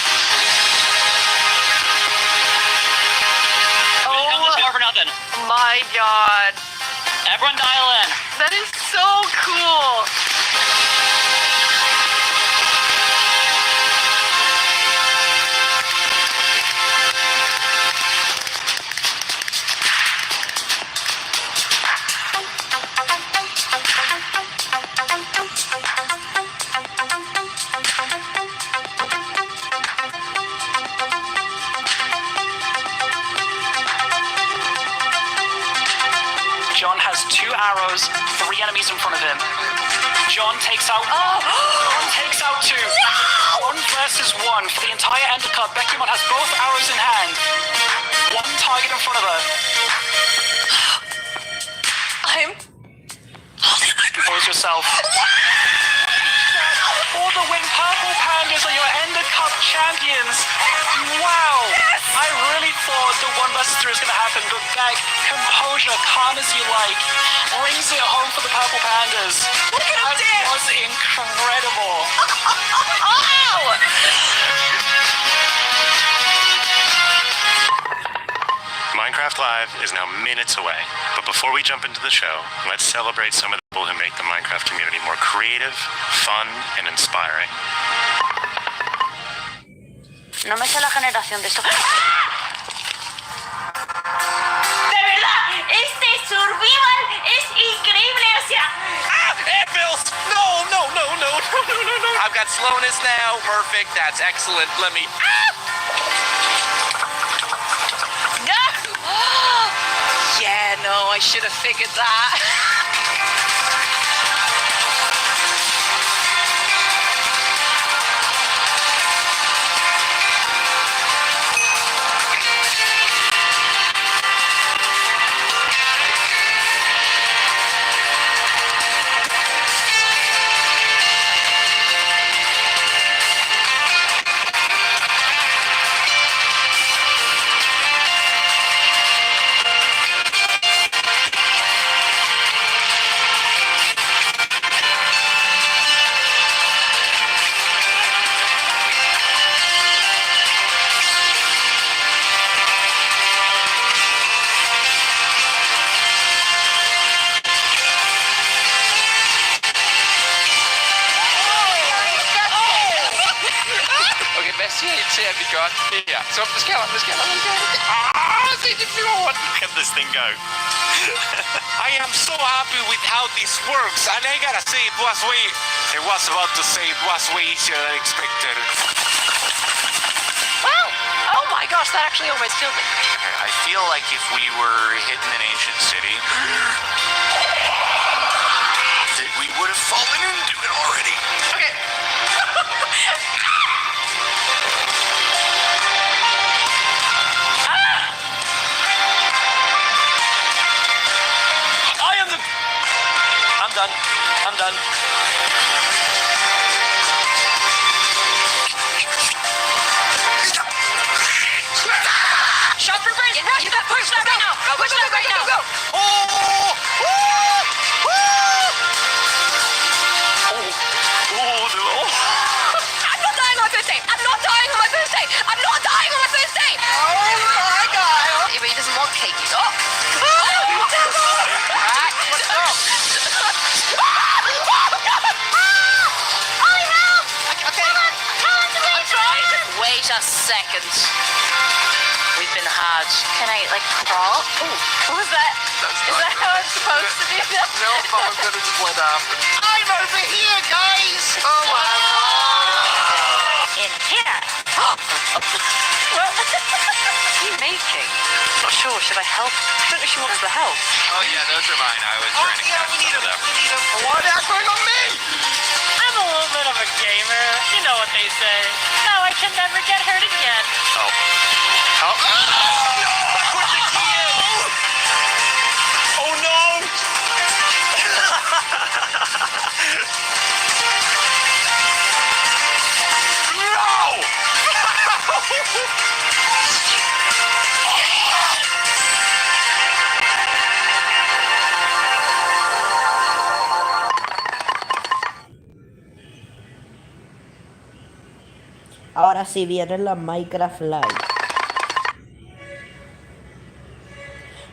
Oh for nothing. My God. Everyone dial in. That is so cool. John has 2 arrows, 3 enemies in front of him. John takes out. John takes out 2. No! 1 versus 1 for the entire Endercut. Beckymon has both arrows in hand. 1 target in front of her. Compose yourself. For the win, Purple Pandas are your Endercut champions. Wow! I really thought the 1 versus 3 was going to happen, but Beck, composure, calm as you like, brings it home for the Purple Pandas. Look at him That dance! was incredible. Minecraft Live is now minutes away, but before we jump into the show, let's celebrate some of the people who make the Minecraft community more creative, fun, and inspiring. No me sé la generación de esto. ¡De verdad! ¡Este survival es increíble! O sea... Airbills! No! I've got slowness now. Perfect. That's excellent. Let me... Yeah, no, I should have figured that. ser vi godt. Her. Så det skal der. Se det fjord. Look at this thing go. I am so happy with how this works, and I gotta say I was about to say it was way easier than expected. Well, oh my gosh, that actually almost killed me. I feel like if we were hitting an ancient city, that we would have fallen into it already. Okay. Push left right now! Push left right now! Go! Oh! I'm not dying on my first day! I'm not dying on my first day! I'm not dying on my first day! Oh my god! But he doesn't want cake. Oh! Let's go! Ollie, help! Okay. Wait a second. We've been had. Can I, crawl? Ooh, what was that? Is that how I'm supposed to do that? No, I'm gonna split up. I'm over here, guys! Oh my god! In here. What are you making? Not sure. Should I help? I don't know if she wants the help. Oh yeah, those are mine. I was Oh trying to yeah, catch we need some him! of them. We need him! What is going on me? I'm a little bit of a gamer. You know what they say. Now I can never get hurt again. Oh. No! Put the key in! Oh no! Ahora sí viene la Minecraft Live.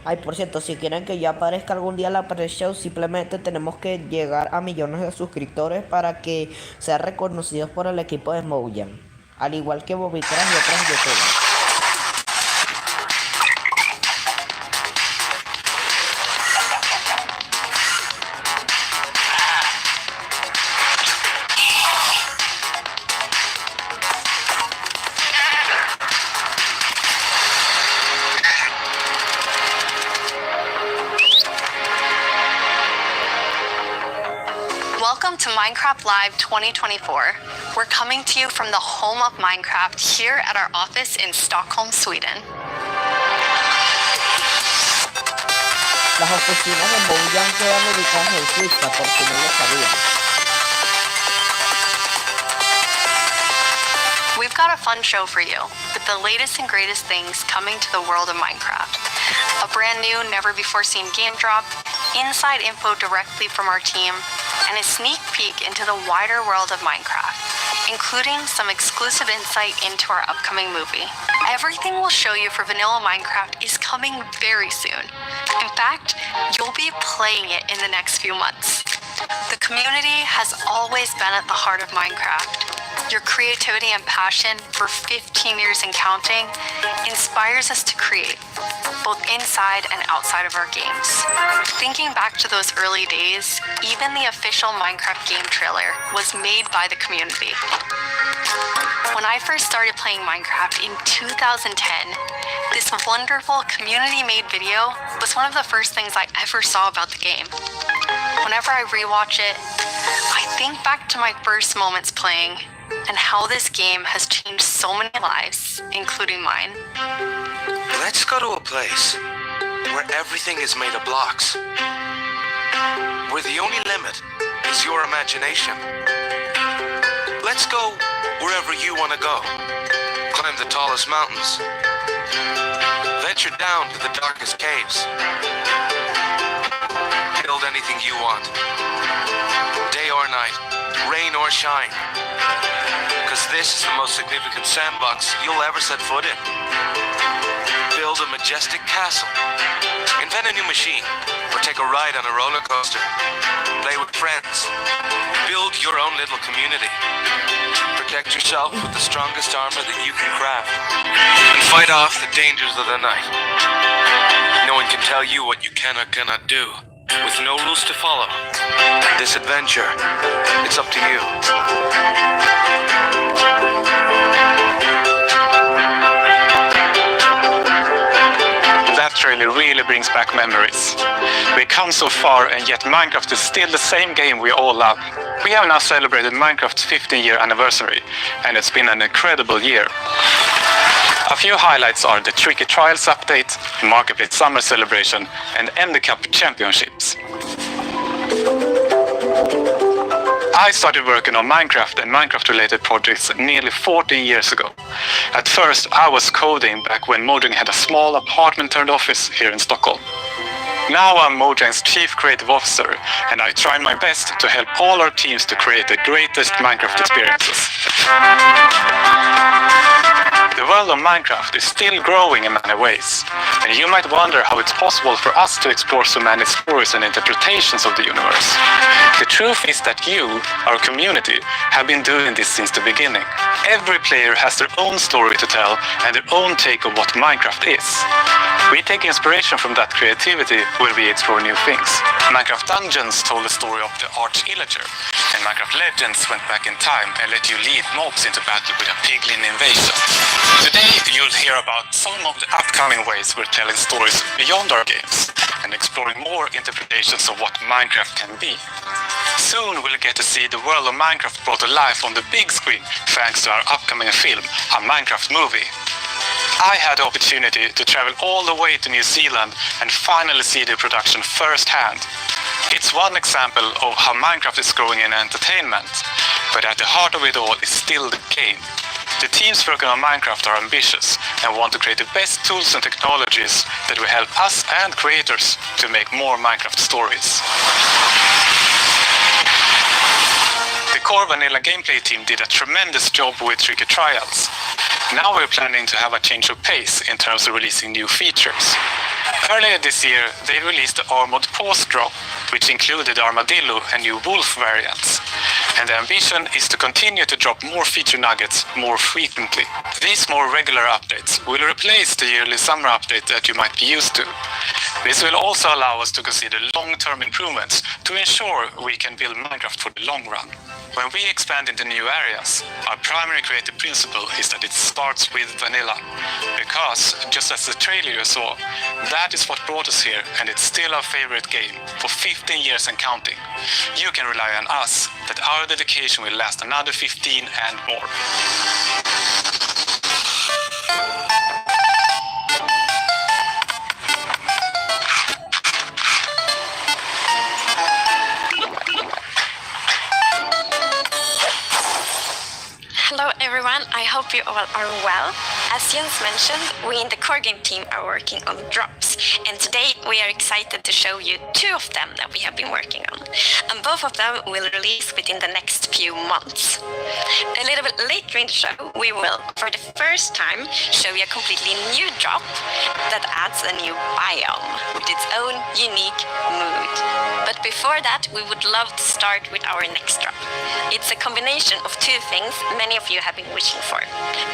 Ay, por cierto, si quieren que ya aparezca algún día la pre-show, simplemente tenemos que llegar a millones de suscriptores para que sean reconocidos por el equipo de Mojang. Al igual que Bobby Crash y otros youtubers. Welcome to Minecraft Live 2024. We're coming to you from the home of Minecraft here at our office in Stockholm, Sweden. Las oficinas de Mojang quedan ubicadas en Suiza, por si no lo sabían. We've got a fun show for you, with the latest and greatest things coming to the world of Minecraft. A brand new, never-before-seen game drop, inside info directly from our team, and a sneak peek into the wider world of Minecraft, including some exclusive insight into our upcoming movie. Everything we'll show you for vanilla Minecraft is coming very soon. In fact, you'll be playing it in the next few months. The community has always been at the heart of Minecraft. Your creativity and passion for 15 years and counting inspires us to create, both inside and outside of our games. Thinking back to those early days, even the official Minecraft game trailer was made by the community. When I first started playing Minecraft in 2010, this wonderful community-made video was one of the first things I ever saw about the game. Whenever I rewatch it, I think back to my first moments playing and how this game has changed so many lives, including mine. Let's go to a place where everything is made of blocks. Where the only limit is your imagination. Let's go wherever you want to go. Climb the tallest mountains. Venture down to the darkest caves. Build anything you want. Day or night, rain or shine. Because this is the most significant sandbox you'll ever set foot in. Build a majestic castle. Invent a new machine. Or take a ride on a roller coaster. Play with friends. Build your own little community. Protect yourself with the strongest armor that you can craft. And fight off the dangers of the night. No one can tell you what you can or cannot do. With no rules to follow. This adventure, it's up to you. That trailer really brings back memories. We've come so far and yet Minecraft is still the same game we all love. We have now celebrated Minecraft's 15-year anniversary and it's been an incredible year. A few highlights are the Tricky Trials update, Marketplace Summer Celebration and End Cup Championships. I started working on Minecraft and Minecraft-related projects nearly 14 years ago. At first, I was coding back when Mojang had a small apartment-turned-office here in Stockholm. Now I'm Mojang's Chief Creative Officer, and I try my best to help all our teams to create the greatest Minecraft experiences. The world of Minecraft is still growing in many ways, and you might wonder how it's possible for us to explore so many stories and interpretations of the universe. The truth is that you, our community, have been doing this since the beginning. Every player has their own story to tell and their own take of what Minecraft is. We take inspiration from that creativity when we explore new things. Minecraft Dungeons told the story of the Arch-Illager, and Minecraft Legends went back in time and let you lead mobs into battle with a piglin invasion. Today you'll hear about some of the upcoming ways we're telling stories beyond our games and exploring more interpretations of what Minecraft can be. Soon we'll get to see the world of Minecraft brought to life on the big screen thanks to our upcoming film, a Minecraft movie. I had the opportunity to travel all the way to New Zealand and finally see the production firsthand. It's one example of how Minecraft is growing in entertainment, but at the heart of it all is still the game. The teams working on Minecraft are ambitious and want to create the best tools and technologies that will help us and creators to make more Minecraft stories. The core vanilla gameplay team did a tremendous job with tricky trials. Now we're planning to have a change of pace in terms of releasing new features. Earlier this year, they released the Armored Pause drop, which included Armadillo and new Wolf variants. And the ambition is to continue to drop more feature nuggets more frequently. These more regular updates will replace the yearly summer update that you might be used to. This will also allow us to consider long-term improvements to ensure we can build Minecraft for the long run. When we expand into new areas, our primary creative principle is that it starts with vanilla. Because, just as the trailer you saw, that is what brought us here, and it's still our favorite game, for 15 years and counting. You can rely on us, that our dedication will last another 15 and more. Hello everyone, I hope you all are well. As Jens mentioned, we in the core game team are working on drops, and today we are excited to show you 2 of them that we have been working on, and both of them will release within the next few months. A little bit later in the show, we will, for the first time, show you a completely new drop that adds a new biome with its own unique mood. But before that, we would love to start with our next drop. It's a combination of 2 things many of you have been wishing for.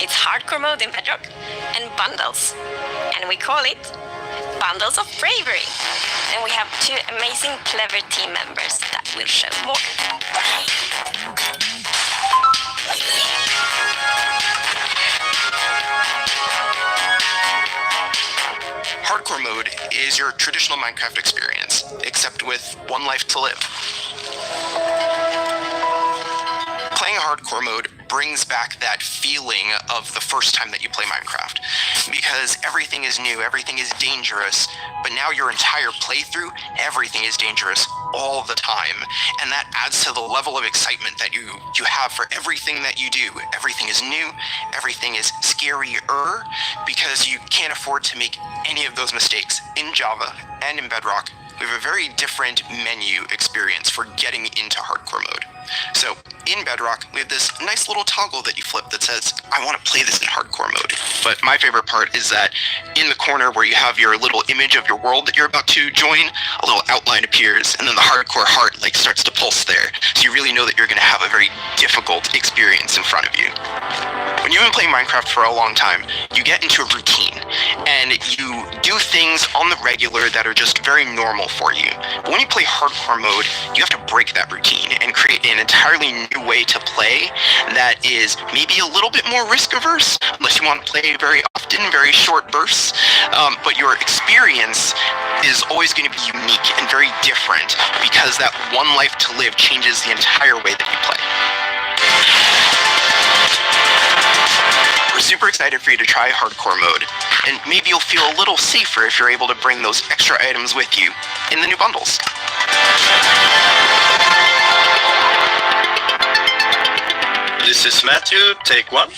It's hardcore mode in Bedrock and bundles. And we call it Bundles of Bravery. And we have 2 amazing, clever team members that will show more. Hardcore mode is your traditional Minecraft experience, except with 1 life to live. Playing hardcore mode brings back that feeling of the first time that you play Minecraft, because everything is new, everything is dangerous, but now your entire playthrough, everything is dangerous all the time, and that adds to the level of excitement that you have for everything that you do. Everything is new, everything is scarier, because you can't afford to make any of those mistakes. In Java and in Bedrock, we have a very different menu experience for getting into hardcore mode. So in Bedrock, we have this nice little toggle that you flip that says, I want to play this in hardcore mode. But my favorite part is that in the corner where you have your little image of your world that you're about to join, a little outline appears, and then the hardcore heart starts to pulse there. So you really know that you're going to have a very difficult experience in front of you. When you've been playing Minecraft for a long time, you get into a routine, and you do things on the regular that are just very normal for you. But when you play hardcore mode, you have to break that routine and create an entirely new way to play that is maybe a little bit more risk averse, unless you want to play very often, very short bursts. But your experience is always going to be unique and very different, because that 1 life to live changes the entire way that you play. We're super excited for you to try hardcore mode, and maybe you'll feel a little safer if you're able to bring those extra items with you in the new bundles. This is Matthew, take 1.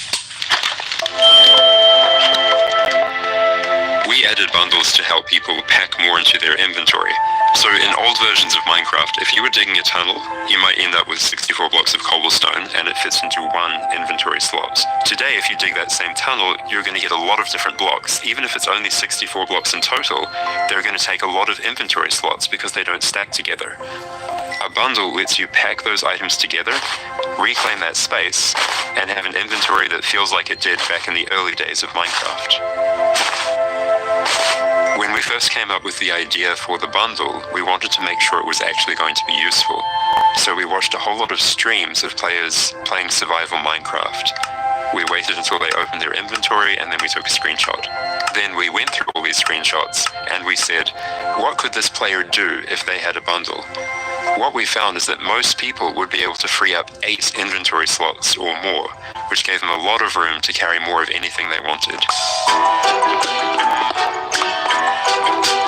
We added bundles to help people pack more into their inventory. So in old versions of Minecraft, if you were digging a tunnel, you might end up with 64 blocks of cobblestone and it fits into one inventory slot. Today, if you dig that same tunnel, you're going to get a lot of different blocks. Even if it's only 64 blocks in total, they're going to take a lot of inventory slots because they don't stack together. A bundle lets you pack those items together, reclaim that space, and have an inventory that feels like it did back in the early days of Minecraft. When we first came up with the idea for the bundle, we wanted to make sure it was actually going to be useful. So we watched a whole lot of streams of players playing survival Minecraft. We waited until they opened their inventory and then we took a screenshot. Then we went through all these screenshots and we said, what could this player do if they had a bundle? What we found is that most people would be able to free up 8 inventory slots or more, which gave them a lot of room to carry more of anything they wanted.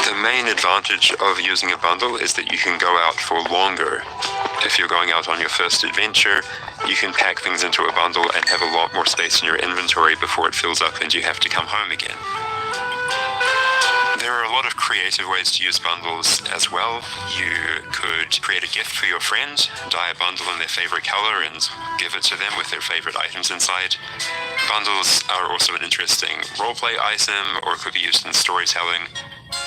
The main advantage of using a bundle is that you can go out for longer. If you're going out on your first adventure, you can pack things into a bundle and have a lot more space in your inventory before it fills up and you have to come home again. There are a lot of creative ways to use bundles as well. You could create a gift for your friend, dye a bundle in their favorite color and give it to them with their favorite items inside. Bundles are also an interesting roleplay item, or it could be used in storytelling.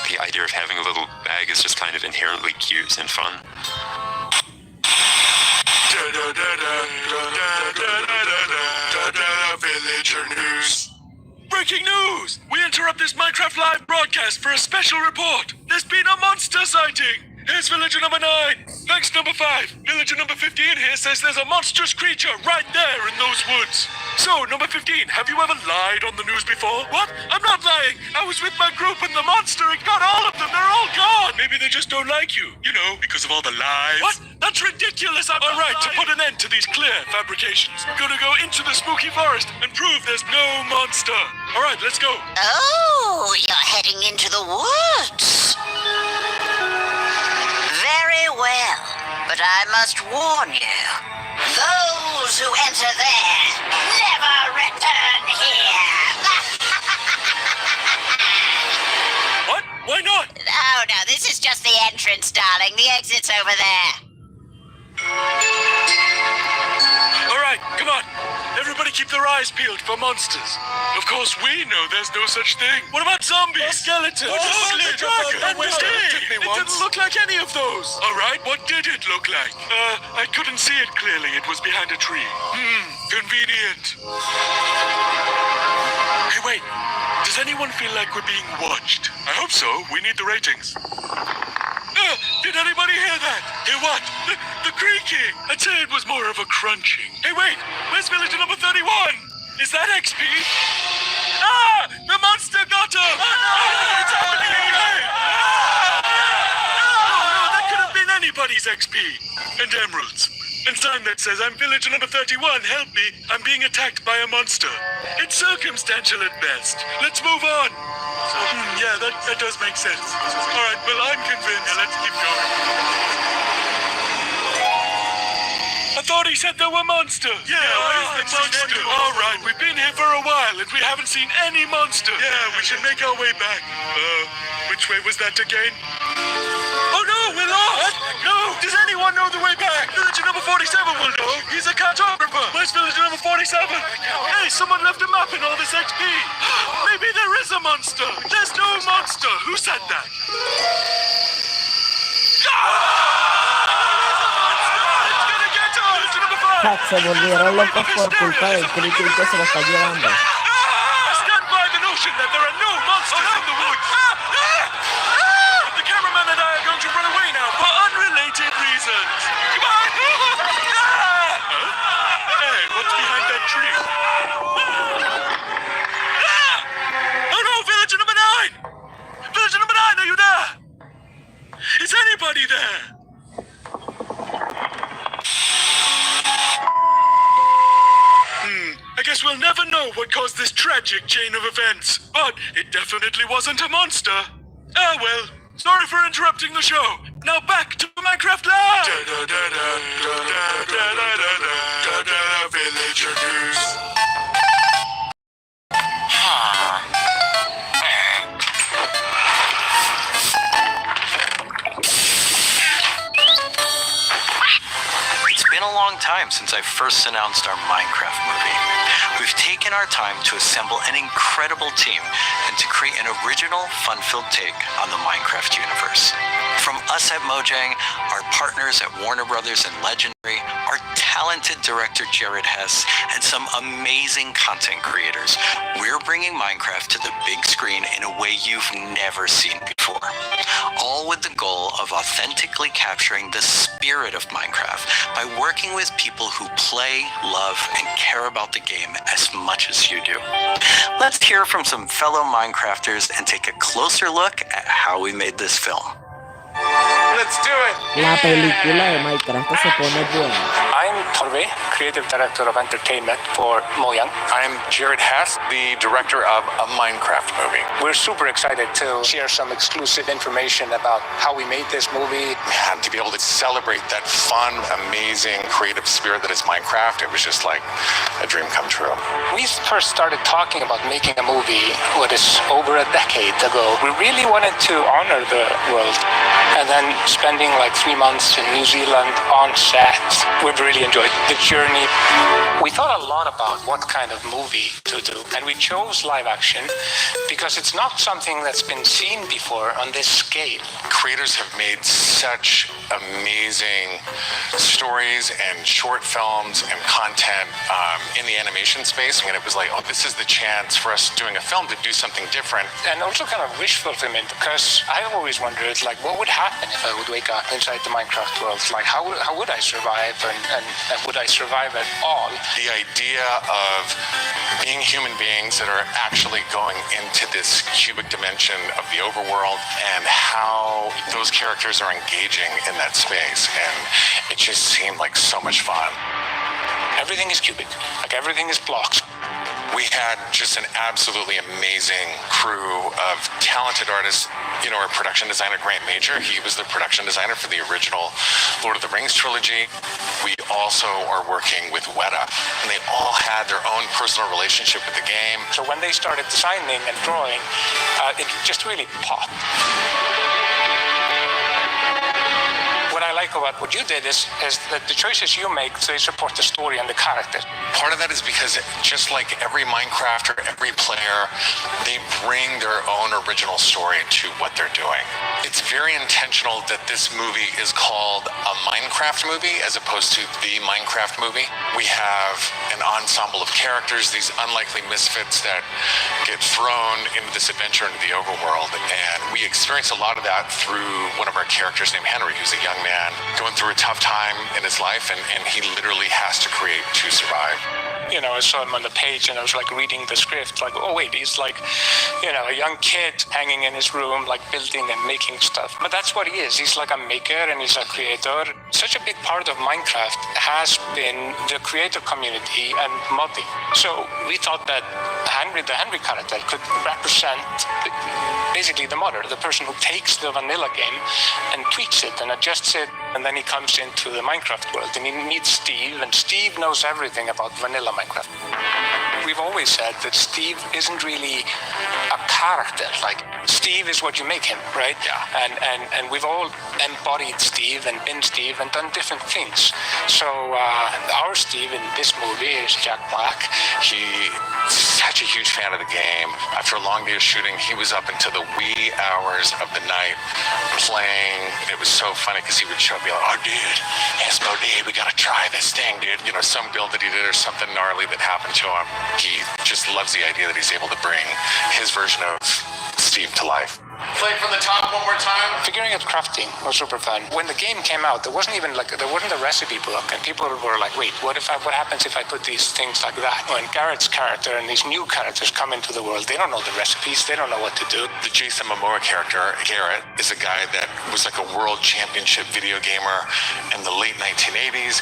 The idea of having a little bag is just kind of inherently cute and fun. Villager news. Breaking news! We interrupt this Minecraft live broadcast for a special report. There's been a monster sighting. Here's villager number 9. Thanks, number 5. Villager number 15 here says there's a monstrous creature right there in those woods. So, number 15, have you ever lied on the news before? What? I'm not lying. I was with my group and the monster and got all of them. They're all gone. Maybe they just don't like you. You know, because of all the lies. What? That's ridiculous. All right, to put an end to these clear fabrications, we're gonna go into the spooky forest and prove there's no monster. All right, let's go. Oh, you're heading into the woods. Very well, but I must warn you. Those who enter there never return here. What? Why not? No, this is just the entrance, darling. The exit's over there. All right, come on. Everybody keep their eyes peeled for monsters. Of course, we know there's no such thing. What about zombies? Skeletons? The dragon? And the It didn't look like any of those. All right, what did it look like? I couldn't see it clearly. It was behind a tree. Convenient. Hey, wait. Does anyone feel like we're being watched? I hope so. We need the ratings. Did anybody hear that? Hear what? The creaking. I'd say it was more of a crunching. Hey, wait. Where's villager number 31? Is that XP? Ah! The monster got him! Oh, no! It's happening again! No, that could have been anybody's XP. And emeralds. And sign that says, I'm villager number 31, help me. I'm being attacked by a monster. It's circumstantial at best. Let's move on. Yeah, that does make sense. All right, well, I'm convinced. Yeah, let's keep going. I thought he said there were monsters. Yeah, where's the monster? All right, we've been here for a while and we haven't seen any monster. Yeah, we should make our way back. Which way was that again? Oh no, we're lost! What? No! Does anyone know the way back? Villager number 47 will know. He's a cartographer. Where's villager number 47? Hey, someone left a map in all this XP. Maybe there is a monster. There's no monster. Who said that? Se volvieron locos por culpa del creepy que se lo está llevando. Stand by the notion that there are no monsters in the woods. The cameraman and I are going to run away now for unrelated reasons. Come on! Hey, what's behind that tree? Oh no, villager number 9! Villager number 9, are you there? Is anybody there? I guess we'll never know what caused this tragic chain of events, but it definitely wasn't a monster. Ah well, Sorry for interrupting the show. Now back to Minecraft Live. Villager news. It's been a long time since I first announced our Minecraft movie. We've taken our time to assemble an incredible team and to create an original, fun-filled take on the Minecraft universe. From us at Mojang, our partners at Warner Brothers and Legendary, our talented director Jared Hess, and some amazing content creators, we're bringing Minecraft to the big screen in a way you've never seen before. All with the goal of authentically capturing the spirit of Minecraft by working with people who play, love, and care about the game as much as you do. Let's hear from some fellow Minecrafters and take a closer look at how we made this film. Let's do it! La película de Minecraft se pone buena. I'm Torbe, Creative Director of Entertainment for Mojang. I'm Jared Hess, the director of a Minecraft movie. We're super excited to share some exclusive information about how we made this movie. Man, to be able to celebrate that fun, amazing, creative spirit that is Minecraft, it was just like a dream come true. We first started talking about making a movie, what is over a decade ago. We really wanted to honor the world. And then spending like 3 months in New Zealand on set, we've really enjoyed the journey. We thought a lot about what kind of movie to do, and we chose live action because it's not something that's been seen before on this scale. Creators have made such amazing stories and short films and content in the animation space, and it was like, oh, this is the chance for us doing a film to do something different. And also kind of wish fulfillment, because I always wondered, like, what would happen if I would wake up inside the Minecraft world? Like, how would I survive, and would I survive at all? The idea of being human beings that are actually going into this cubic dimension of the overworld and how those characters are engaging in that space, and it just seemed like so much fun. Everything is cubic, like everything is blocks. We had just an absolutely amazing crew of talented artists. You know, our production designer, Grant Major, he was the production designer for the original Lord of the Rings trilogy. We also are working with Weta, and they all had their own personal relationship with the game. So when they started designing and drawing, it just really popped. What I like about what you did is that the choices you make, they support the story and the character. Part of that is because just like every Minecrafter, every player, they bring their own original story to what they're doing. It's very intentional that this movie is called a Minecraft movie as opposed to the Minecraft movie. We have an ensemble of characters, these unlikely misfits that get thrown into this adventure into the overworld, and we experience a lot of that through one of our characters named Henry, who's a young man going through a tough time in his life, and he literally has to create to survive. You know, I saw him on the page and I was like reading the script, like, oh wait, he's like, you know, a young kid hanging in his room, like building and making stuff. But that's what he is. He's like a maker and he's a creator. Such a big part of Minecraft has been the creator community and modding. So we thought that Henry, the Henry character, could represent basically the modder, the person who takes the vanilla game and tweaks it and adjusts it, and then he comes into the Minecraft world and he meets Steve, and Steve knows everything about vanilla Minecraft. We've always said that Steve isn't really a character. Like, Steve is what you make him, right? Yeah. And we've all embodied Steve and been Steve and done different things. So our Steve in this movie is Jack Black. He's such a huge fan of the game. After a long day of shooting, he was up into the wee hours of the night playing. It was so funny because he would show up and be like, oh, dude, Esmo, dude, we got to try this thing, dude. You know, some build that he did or something gnarly that happened to him. He just loves the idea that he's able to bring his version of Steve to life. Play from the top one more time. Figuring out crafting was super fun. When the game came out, there wasn't a recipe book, and people were like, wait, what happens if I put these things like that? When Garrett's character and these new characters come into the world, they don't know the recipes, they don't know what to do. The Jason Momoa character, Garrett, is a guy that was like a world championship video gamer in the late 1980s,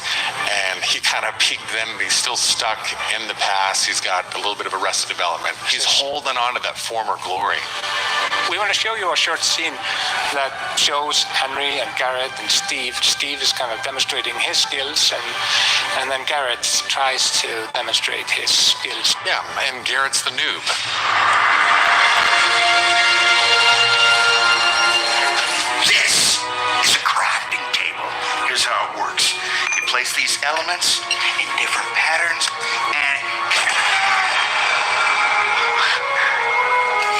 and he kind of peaked then, but he's still stuck in the past. He's got a little bit of Arrested Development. He's holding on to that former glory. We want to show you a short scene that shows Henry and Garrett and Steve. Steve is kind of demonstrating his skills, and then Garrett tries to demonstrate his skills. Yeah, and Garrett's the noob. This is a crafting table. Here's how it works. You place these elements in different patterns, and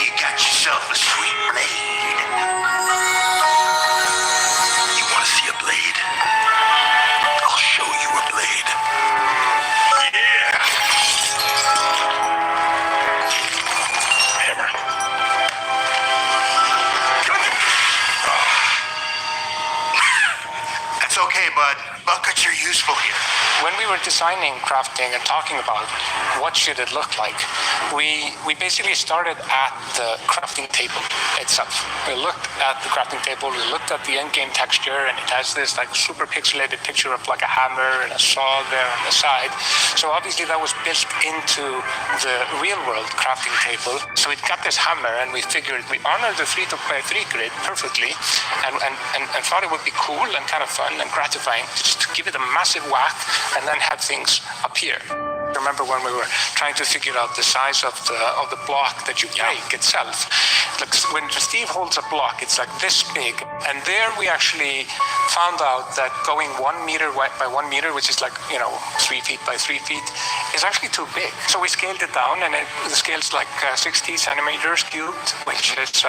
you got yourself a sweet blade. You want to see a blade? I'll show you a blade. Yeah. Hammer. That's okay, bud. Buckets are useful here. When we were designing crafting and talking about what should it look like, we basically started at the crafting table itself. We looked at the crafting table, we looked at the end game texture, and it has this like super pixelated picture of like a hammer and a saw there on the side. So obviously that was built into the real world crafting table. So it got this hammer, and we figured we honored the 3x3 grid perfectly, and thought it would be cool and kind of fun and gratifying just to give it a massive whack and then have things appear. Remember when we were trying to figure out the size of the block that you break itself? Like when Steve holds a block, it's like this big, and there we actually found out that going 1 meter by 1 meter, which is like 3 feet by 3 feet, is actually too big. So we scaled it down, and the scale's like 60 centimeters cubed, which is 2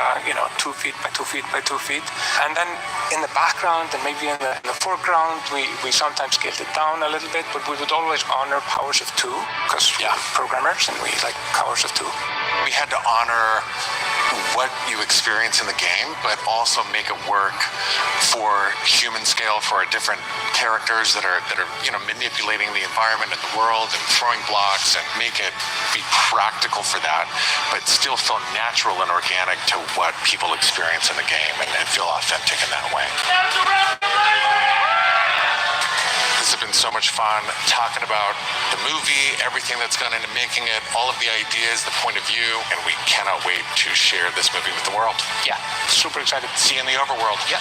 feet by 2 feet by 2 feet. And then in the background and maybe in the foreground, we sometimes scaled it down a little bit, but we would always honor powers of 2, because programmers, and we like powers of 2. We had to honor what you experience in the game, but also make it work for human scale for our different characters that are manipulating the environment and the world and throwing blocks, and make it be practical for that, but still feel natural and organic to what people experience in the game, and feel authentic in that way. This has been so much fun talking about the movie, everything that's gone into making it, all of the ideas, the point of view, and we cannot wait to share this movie with the world. Yeah, super excited. See you in the overworld. Yeah.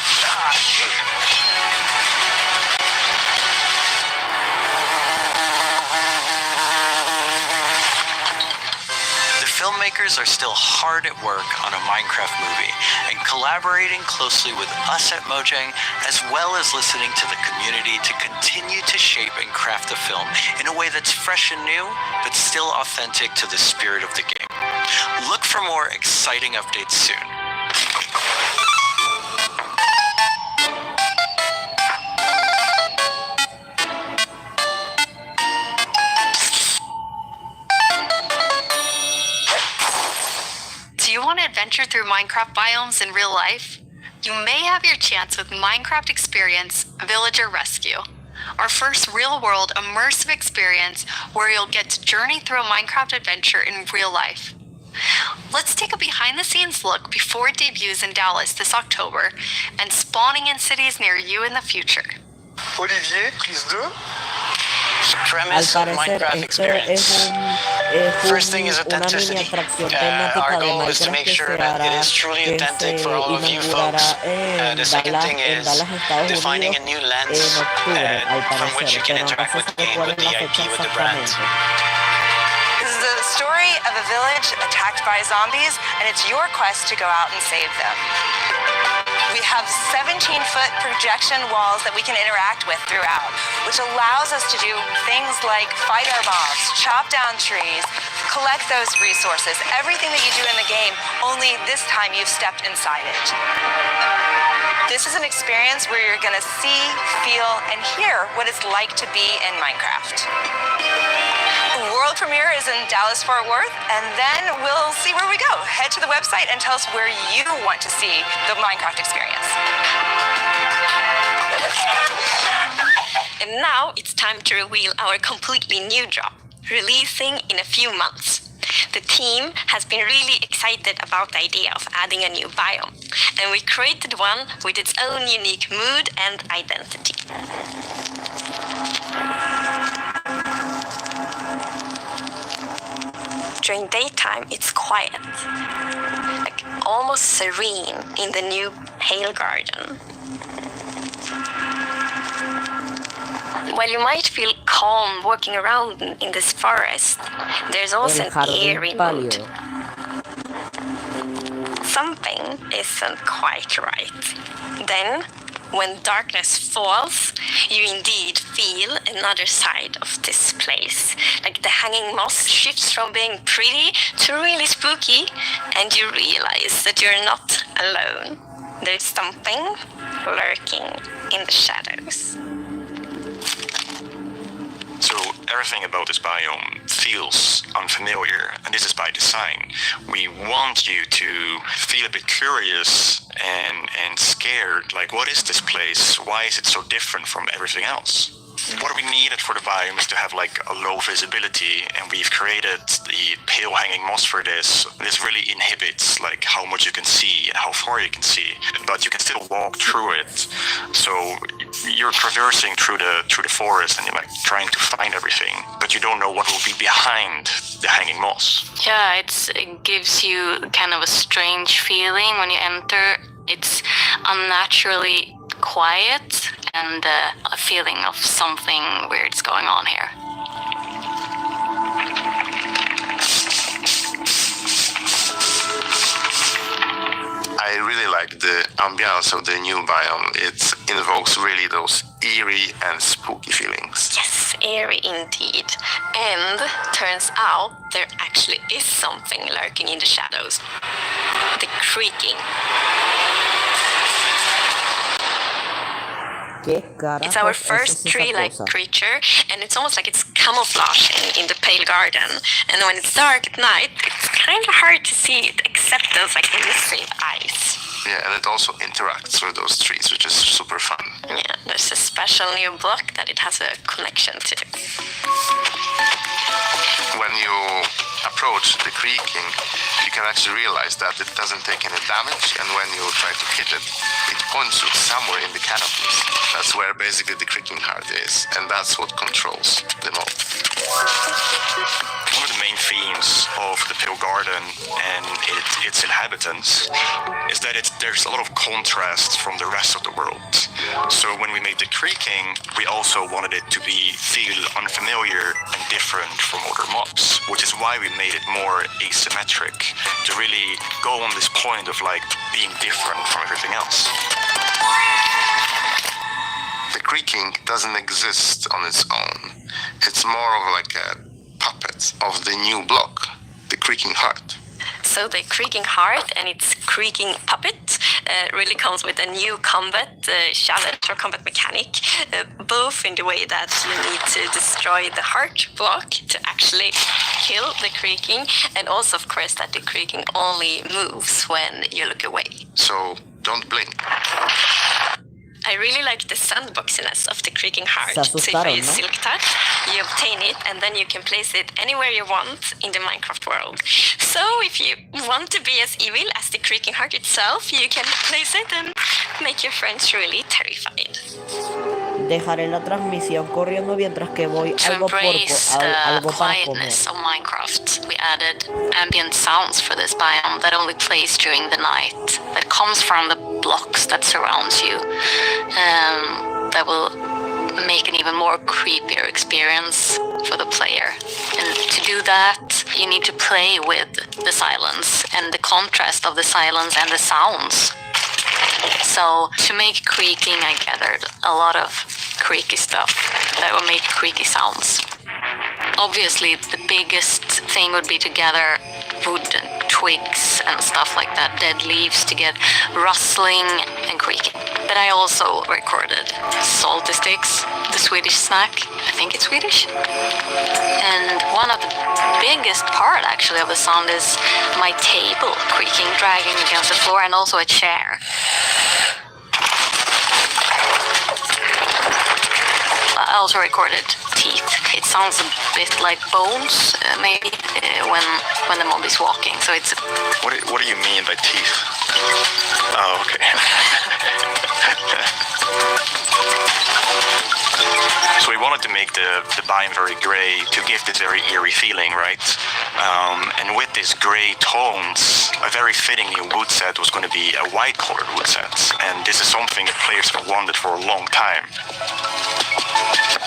Filmmakers are still hard at work on a Minecraft movie and collaborating closely with us at Mojang, as well as listening to the community to continue to shape and craft the film in a way that's fresh and new, but still authentic to the spirit of the game. Look for more exciting updates soon. Do you want to adventure through Minecraft biomes in real life? You may have your chance with Minecraft Experience Villager Rescue, our first real-world immersive experience where you'll get to journey through a Minecraft adventure in real life. Let's take a behind-the-scenes look before it debuts in Dallas this October and spawning in cities near you in the future. Olivier, prise 2. Premise of Minecraft experience. First thing is authenticity. Our goal is to make sure that it is truly authentic for all of you folks. The second thing is defining a new lens from which you can interact with the game, with the IP, with the brand. This is the story of a village attacked by zombies, and it's your quest to go out and save them. We have 17-foot projection walls that we can interact with throughout, which allows us to do things like fight our mobs, chop down trees, collect those resources, everything that you do in the game, only this time you've stepped inside it. This is an experience where you're going to see, feel, and hear what it's like to be in Minecraft. The world premiere is in Dallas-Fort Worth, and then we'll see where we go. Head to the website and tell us where you want to see the Minecraft experience. And now it's time to reveal our completely new drop, releasing in a few months. The team has been really excited about the idea of adding a new biome, and we created one with its own unique mood and identity. During daytime, it's quiet, like almost so serene in the new Pale Garden. While you might feel calm walking around in this forest, there's also El an jardín eerie mood. pálido. Something isn't quite right. Then, when darkness falls, you indeed feel another side of this place. Like the hanging moss shifts from being pretty to really spooky, and you realize that you're not alone. There's something lurking in the shadows. So everything about this biome feels unfamiliar, and this is by design. We want you to feel a bit curious and scared, like what is this place? Why is it so different from everything else? What we needed for the biome is to have like a low visibility, and we've created the pale hanging moss for this. This really inhibits like how much you can see and how far you can see, but you can still walk through it. So you're traversing through the forest and you're like trying to find everything, but you don't know what will be behind the hanging moss. Yeah, it gives you kind of a strange feeling when you enter. It's unnaturally quiet and a feeling of something weird's going on here. I really like the ambiance of the new biome. It invokes really those eerie and spooky feelings. Yes, eerie indeed. And turns out there actually is something lurking in the shadows. The creaking. It's our first tree-like creature, and it's almost like it's camouflaging in the pale garden. And when it's dark at night, it's kind of hard to see it, except those like elusive eyes. Yeah, and it also interacts with those trees, which is super fun. Yeah, there's a special new block that it has a connection to. When you approach the creaking, you can actually realize that it doesn't take any damage, and when you try to hit it, it points you somewhere in the canopies. That's where basically the creaking heart is, and that's what controls the mob. One of the main themes of the Pale Garden and its inhabitants is that there's a lot of contrast from the rest of the world. So when we made the creaking, we also wanted it to feel unfamiliar and different from other mobs, which is why we made it more asymmetric, to really go on this point of like being different from everything else. The creaking doesn't exist on its own. It's more of like a puppet of the new block, the creaking heart. So the creaking heart and its creaking puppet really comes with a new combat challenge or combat mechanic, both in the way that you need to destroy the heart block to actually kill the creaking, and also of course that the creaking only moves when you look away. So don't blink. I really like the sandboxiness of the creaking heart. Se So if you asustaron, use ¿no? Silk Touch, you obtain it, and then you can place it anywhere you want in the Minecraft world. So if you want to be as evil as the creaking heart itself, you can place it and make your friends really terrified. Dejaré la transmisión corriendo mientras que voy To algo embrace the algo para comer. quietness of Minecraft, we added ambient sounds for this biome that only plays during the night, that comes from the blocks that surrounds you, that will make an even more creepier experience for the player. And to do that, you need to play with the silence and the contrast of the silence and the sounds. So to make creaking, I gathered a lot of creaky stuff that will make creaky sounds. Obviously, the biggest thing would be to gather wood and twigs and stuff like that, dead leaves, to get rustling and creaking. But I also recorded salty sticks, the Swedish snack. I think it's Swedish. And one of the biggest part actually of the sound is my table creaking, dragging against the floor, and also a chair. I also recorded teeth. It sounds a bit like bones, maybe, when the mob is walking. So it's. What do you mean by teeth? Oh, okay. So we wanted to make the biome very gray to give this very eerie feeling, right? And with these gray tones, a very fitting new wood set was going to be a white colored wood set. And this is something that players have wanted for a long time.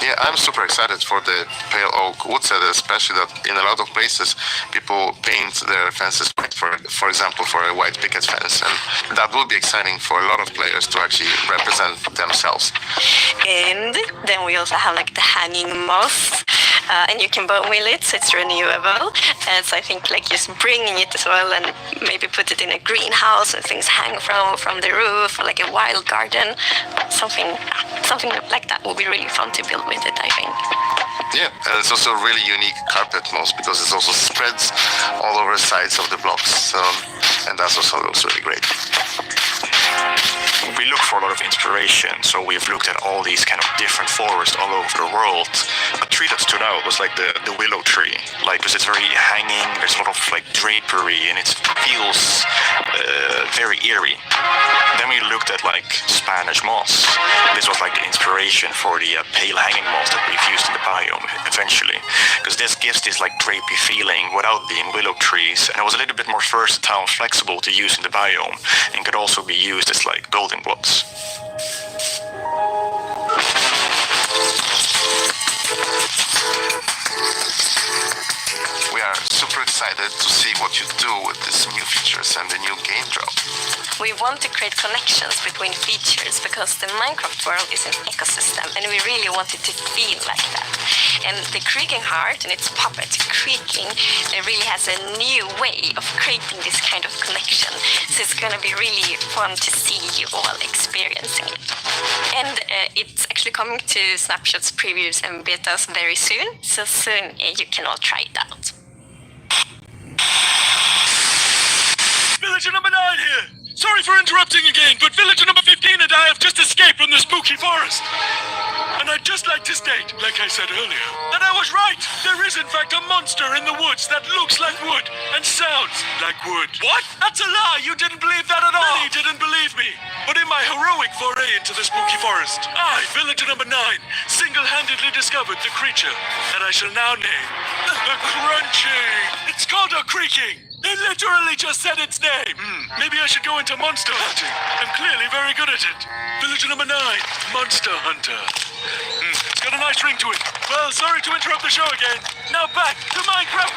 Yeah, I'm super excited for the pale oak wood set, especially that in a lot of places people paint their fences white, for example, for a white picket fence, and that will be exciting for a lot of players to actually represent themselves. And then we also have like the hanging moss, and you can bone wheel it, so it's renewable. And so I think like just bringing it as well, and maybe put it in a greenhouse and things hang from the roof, or like a wild garden, something like that would be really fun to build with it, I think. Yeah, and it's also a really unique carpet moss because it also spreads all over the sides of the blocks, and that also looks really great. We look for a lot of inspiration, so we've looked at all these kind of different forests all over the world. A tree that stood out was like the willow tree, like because it's very hanging, there's a lot of like drapery, and it feels very eerie. Then we looked at like Spanish moss. This was like the inspiration for the pale hanging moss that we've used in the biome eventually, because this gives this like drapey feeling without being willow trees, and it was a little bit more versatile and flexible to use in the biome, and could also be used as like building blocks. We are super excited to see what you do with these new features and the new game drop. We want to create connections between features because the Minecraft world is an ecosystem, and we really want it to feel like that. And the creaking heart and its puppet creaking, it really has a new way of creating this kind of connection. So it's going to be really fun to see you all experiencing it. And it's actually coming to snapshots, previews, and betas very soon. So soon you can all try it out. Villager number 9 here! Sorry for interrupting again, but villager number 15 and I have just escaped from the spooky forest. And I'd just like to state, like I said earlier, that I was right. There is in fact a monster in the woods that looks like wood and sounds like wood. What? That's a lie! You didn't believe that at all! Many didn't believe me. But in my heroic foray into the spooky forest, I, villager number 9, single-handedly discovered the creature that I shall now name the Crunching. It's called a creaking. It literally just said its name. Maybe I should go into monster hunting. I'm clearly very good at it. Villager number 9, Monster Hunter. It's got a nice ring to it. Well, sorry to interrupt the show again. Now back to Minecraft.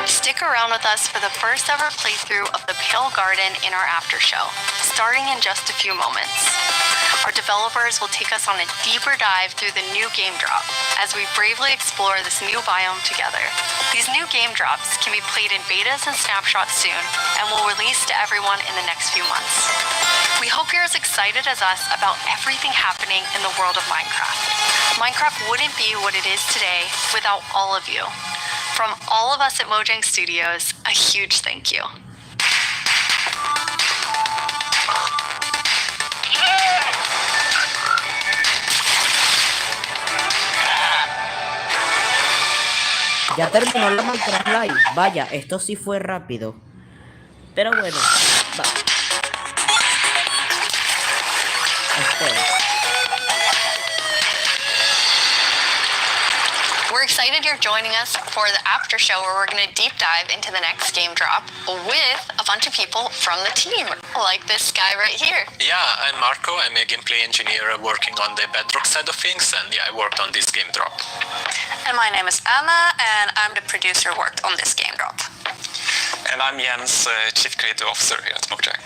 Stick around with us for the first ever playthrough of the Pale Garden in our after show, starting in just a few moments. Our developers will take us on a deeper dive through the new game drop as we bravely explore this new biome together. These new game drops can be played in betas and snapshots soon and will release to everyone in the next few months. We hope you're as excited as us about everything happening in the world of Minecraft. Minecraft wouldn't be what it is today without all of you. From all of us at Mojang Studios, a huge thank you. Ya terminó la Minecraft Live. Vaya, esto sí fue rápido. Pero bueno, va. We're excited you're joining us for the after show where we're going to deep dive into the next game drop with a bunch of people from the team, like this guy right here. Yeah, I'm Marco. I'm a gameplay engineer working on the Bedrock side of things, and yeah, I worked on this game drop. And my name is Anna, and I'm the producer who worked on this game drop. And I'm Jens, Chief Creative Officer here at Mojang.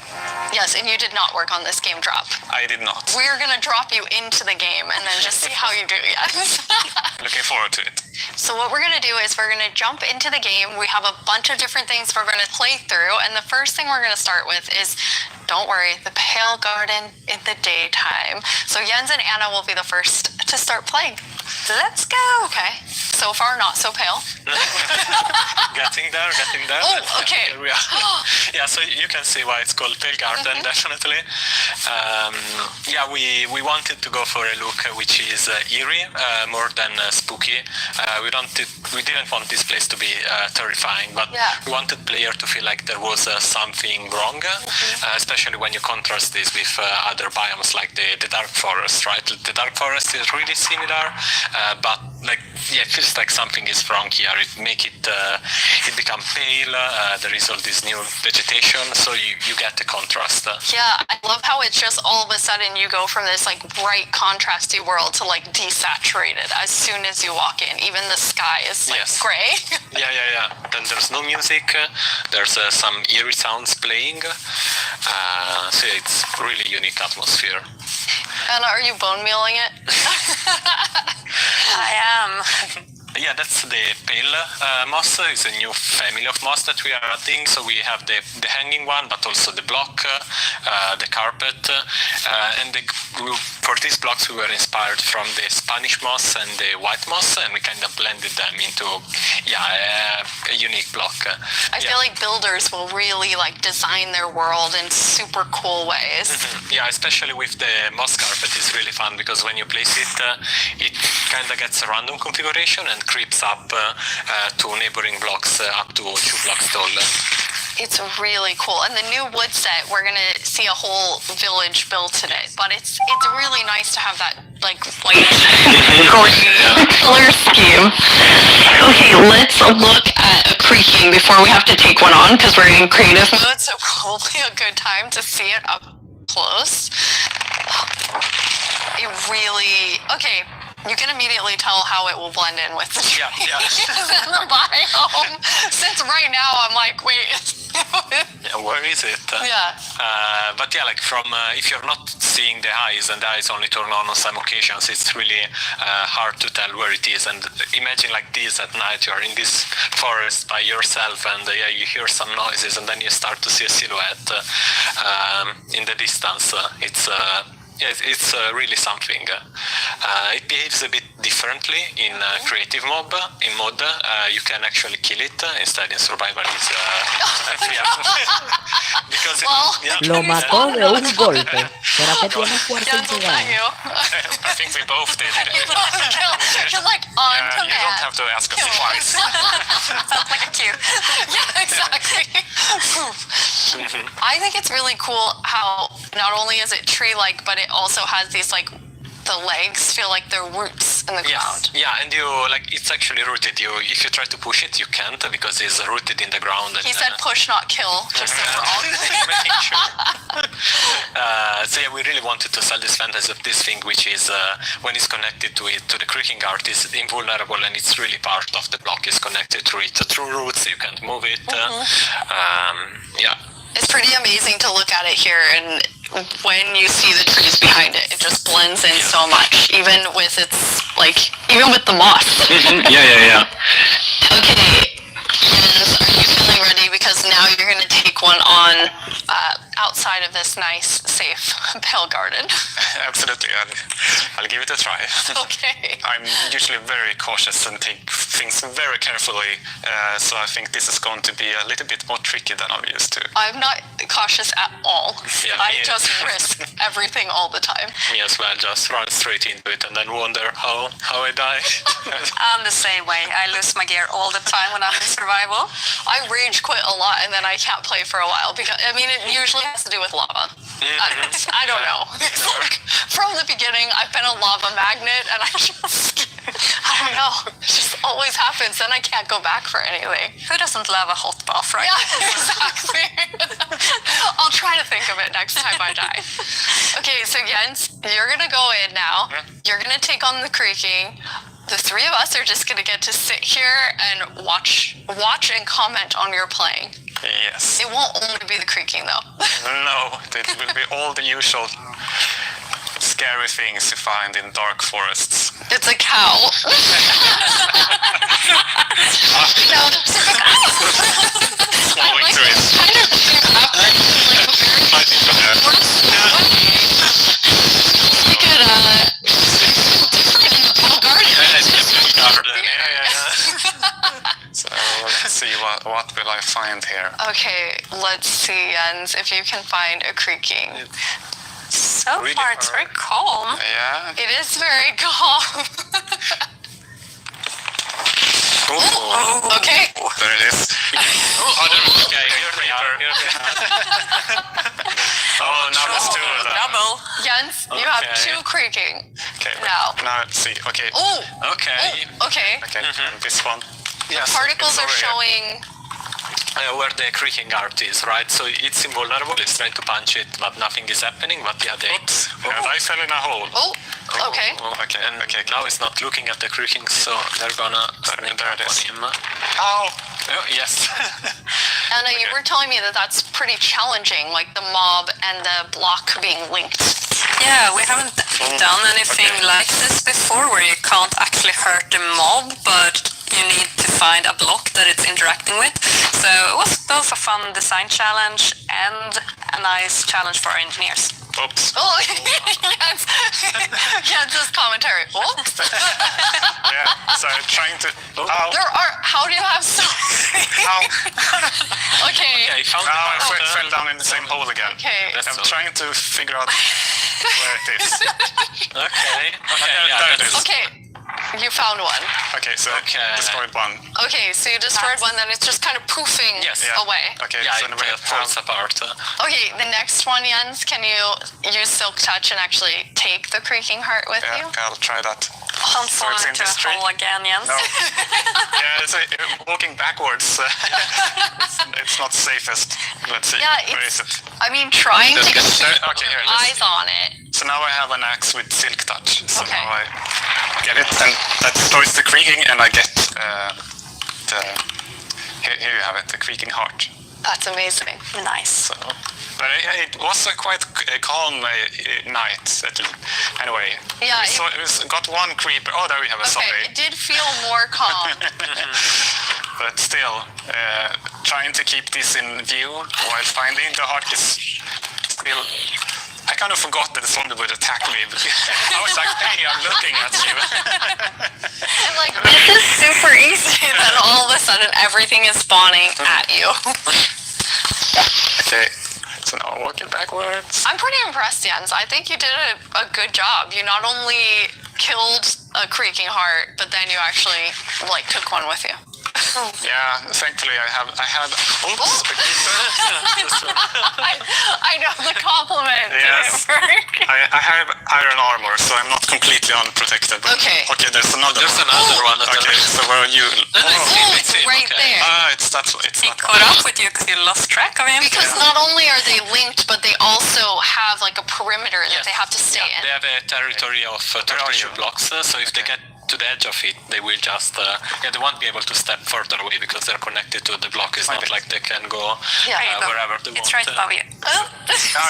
Yes, and you did not work on this game drop. I did not. We're going to drop you into the game and then just see how you do, yes. Looking forward to it. So what we're going to do is we're going to jump into the game. We have a bunch of different things we're going to play through, and the first thing we're going to start with is, don't worry, the Pale Garden in the daytime. So Jens and Anna will be the first to start playing. Let's go. Okay. So far, not so pale. Getting there. Oh, okay. Here we are. Yeah, so you can see why it's called Pale Garden, definitely. We wanted to go for a look which is eerie, more than spooky. We didn't want this place to be terrifying, but we wanted player to feel like there was something wrong, especially when you contrast this with other biomes like the Dark Forest, right? The Dark Forest is really similar, but it feels like something is wrong here. It become pale. There is all this new vegetation, so you get the contrast. Yeah, I love how it's just all of a sudden you go from this bright contrasty world to desaturated as soon as you walk in. Even the sky is gray. Yeah. Then there's no music. There's some eerie sounds playing. So it's really unique atmosphere. Anna, are you bone mealing it? I am. Yeah, that's the pale moss. It's a new family of moss that we are adding. So we have the hanging one, but also the block, the carpet, and for these blocks we were inspired from the Spanish moss and the white moss, and we kind of blended them into a unique block. I feel like builders will really design their world in super cool ways. Yeah, especially with the moss carpet, it's really fun because when you place it, it kind of gets a random configuration and creeps up to neighboring blocks up to 2 blocks tall. It's really cool. And the new wood set, we're going to see a whole village built today. But it's really nice to have that white green color scheme. Okay, let's look at a creaking before we have to take one on because we're in creative mode. So probably a good time to see it up close. Okay. You can immediately tell how it will blend in with the trees in the biome. Since right now I'm wait. Where is it? Yeah. But from if you're not seeing the eyes and the eyes only turn on some occasions, it's really hard to tell where it is. And imagine this at night, you're in this forest by yourself, and you hear some noises, and then you start to see a silhouette in the distance. It's really something. It behaves a bit differently in creative mode. In mod, you can actually kill it. Instead, in survival, it's because Lo mató de un golpe. ¿Será que tiene fuerza integral? I think we both did. You're on command. You don't have to ask us twice. Sounds like a cue. Yeah, exactly. I think it's really cool how not only is it tree-like, but it also has these the legs feel like they're roots in the ground. Yeah, and you it's actually rooted. If you try to push it, you can't because it's rooted in the ground. He said push, not kill, just so we're all making sure. We really wanted to sell this fantasy of this thing, which is when it's connected to the creaking art, is invulnerable, and it's really part of the block. Is connected to it through roots. You can't move it. It's pretty amazing to look at it here, and when you see the trees behind it, it just blends in so much, even with even with the moss. Yeah. Okay, Jens, are you feeling ready? Because now you're going to take one on outside of this nice, safe pale garden. Absolutely, I'll give it a try. Okay. I'm usually very cautious and take things very carefully, so I think this is going to be a little bit more tricky than I'm used to. I'm not cautious at all. Yeah, I just risk everything all the time. Me as well, just run straight into it and then wonder how I die. I'm the same way. I lose my gear all the time when I'm in survival. I rage quit a lot and then I can't play for a while because, it usually has to do with lava. I don't know. From the beginning, I've been a lava magnet and I don't know. It just always happens. Then I can't go back for anything. Who doesn't love a hot bath, right? Yeah, exactly. I'll try to think of it next time I die. Okay, so Jens, you're going to go in now. You're going to take on the creaking. The three of us are just going to get to sit here and watch and comment on your playing. Yes. It won't only be the creaking, though. No, it will be all the usual scary things you find in dark forests. It's a cow. No, Swallowing through it. We could, Okay, let's see, Jens, if you can find a creaking. So really far, it's very calm. Yeah. It is very calm. Oh, okay. There it is. Okay, Oh, now there's two of them. Double. Jens, you have Okay. 2 creaking. Okay, Now. now let's see. Okay. Oh. Okay. Okay. Okay, and this one. Yes, Particles it's are over here. showing. where the creaking art is, right? So it's invulnerable, it's trying to punch it, but nothing is happening, but yeah, they... And I fell in a hole. Oh, okay. Okay, and now it's not looking at the creaking, so they're gonna sneak there up it on is. him. Ow! Oh, yes. Anna, you were telling me that that's pretty challenging, like the mob and the block being linked. Yeah, we haven't done anything like this before where you can't actually hurt the mob, but you need to find a block that it's interacting with. So it was both a fun design challenge and a nice challenge for our engineers. Oops. Oh, yes. Jens's commentary. Oops. Yeah, so I'm trying to... Ow! There are... How do you have so... Ow! Okay. I fell down in the same hole again. Okay. I'm trying to figure out where it is. Okay. There it is. Okay. You found one. Okay, so destroyed one. Okay, so you destroyed one, then it's just kind of poofing away. Okay, Yeah, so it we falls apart. Okay, the next one, Jens, can you use Silk Touch and actually take the creaking heart with you? Yeah, I'll try that. Don't So fall it's in into a this tree? hole again, Jens. No. Yeah, it's walking backwards. It's not safest. Let's see. Yeah, Where is it? I mean, trying to get Okay, here it is. eyes on it. So now I have an axe with Silk Touch. So Okay. now I get it, and that destroys the creaking, and I get here you have it, the creaking heart. That's amazing. Nice. So, but it was a quite calm night. Anyway, Yeah, we got one creeper. Oh, there we have a Okay, zombie. it did feel more calm. But still, trying to keep this in view while finding the heart is still... I kind of forgot that the zombie would attack me. I was like, hey, I'm looking at you. And like, this is super easy, and then all of a sudden everything is spawning at you. Okay, so now I'm walking backwards. I'm pretty impressed, Jens. I think you did a good job. You not only killed a creaking heart, but then you actually like took one with you. Yeah, thankfully I have. Oops. I know the compliment. Yes. I have iron armor, so I'm not completely unprotected. Okay. Okay, there's another one. Okay, so where are you? Oh, it's right there. Ah, it's not. Caught up with you because you lost track of him. Because not only are they linked, but they also have like a perimeter that they have to stay in. They have a territory of 32 blocks, so if they get to the edge of it, they will just... they won't be able to step further away because they're connected to the block. It's not like they can go wherever they want. It's right above you. No,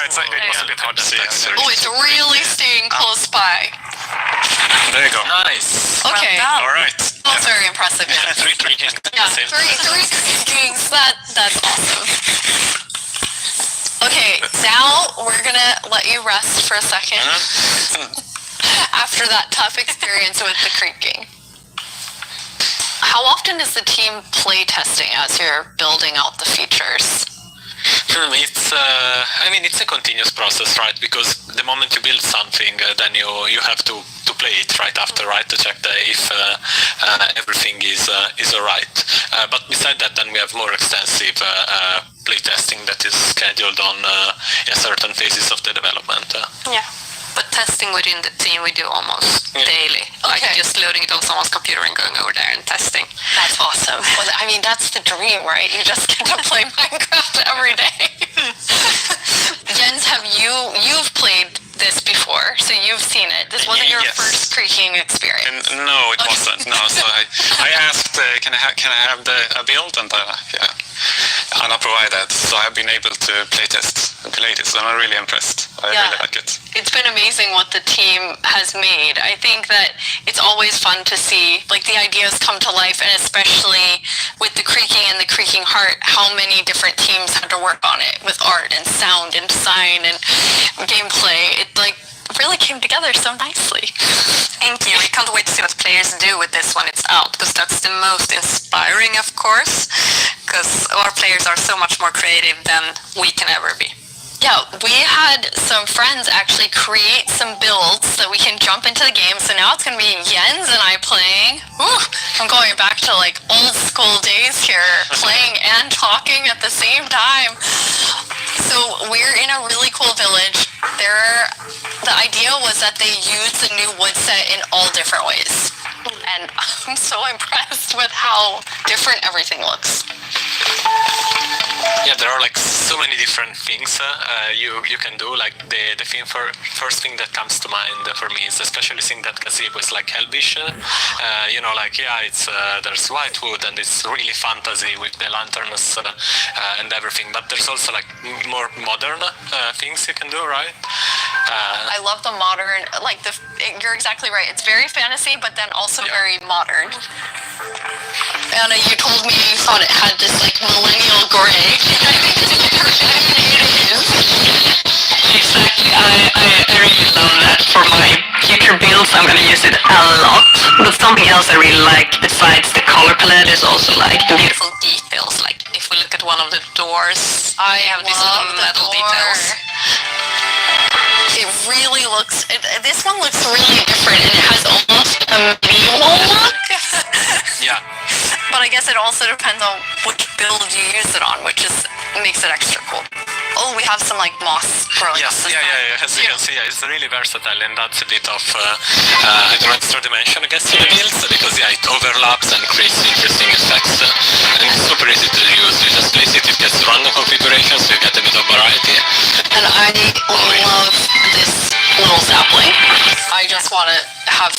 it was a bit hard to see. Oh, it's really staying close by. There you go. Nice. Okay. All right. That's very impressive. Three creaking. Yeah, three creakings. That's awesome. Okay, now we're gonna let you rest for a second after that tough experience with the creaking. How often is the team play testing as you're building out the features? It's a continuous process, right? Because the moment you build something, then you have to play it right after, right, to check if everything is alright. But beside that, then we have more extensive play testing that is scheduled on certain phases of the development. Yeah. But testing within the team we do almost daily. Like just loading it on someone's computer and going over there and testing. That's awesome. Well, I mean, that's the dream, right? You just get to play Minecraft every day. Jens, you've played this before, so you've seen it. This wasn't your first creaking experience. No, it wasn't. No, so I asked, can I have a build, and Anna provided. So I've been able to play this, and I'm really impressed. I really like it. It's been amazing what the team has made. I think that it's always fun to see like the ideas come to life, and especially with the creaking and the creaking heart, how many different teams had to work on it with art and sound and design and gameplay. really came together so nicely. Thank you. We can't wait to see what players do with this when it's out, because that's the most inspiring, of course, because our players are so much more creative than we can ever be. Yeah, we had some friends actually create some builds that we can jump into the game. So now it's going to be Jens and I playing. Ooh, I'm going back to like old school days here, playing and talking at the same time. So we're in a really cool village. The idea was that they used the new wood set in all different ways. And I'm so impressed with how different everything looks. Yeah, there are like so many different things you can do. Like the thing first thing that comes to mind for me is especially seeing that gazebo is like Elvish. It's there's white wood and it's really fantasy with the lanterns and everything. But there's also like more modern things you can do, right? I love the modern, you're exactly right. It's very fantasy, but then also very modern. Anna, you told me you thought it had this like millennial gray. Exactly. I really love that. For my future builds, I'm going to use it a lot. But something else I really like besides the color palette is also like the beautiful details. Like if we look at one of the doors, I have these little metal details. It really looks, this one looks really different and it has almost a medieval look. Yeah. But I guess it also depends on which build you use it on, which makes it extra cool. Oh, we have some like moss growing. Yes, yeah. As you can see, it's really versatile and adds a bit of extra dimension, I guess, to the builds because it overlaps and creates interesting effects. And it's super easy to use. You just place it, it gets random configurations, so you get a bit of variety. And I love this little sapling. I just want to have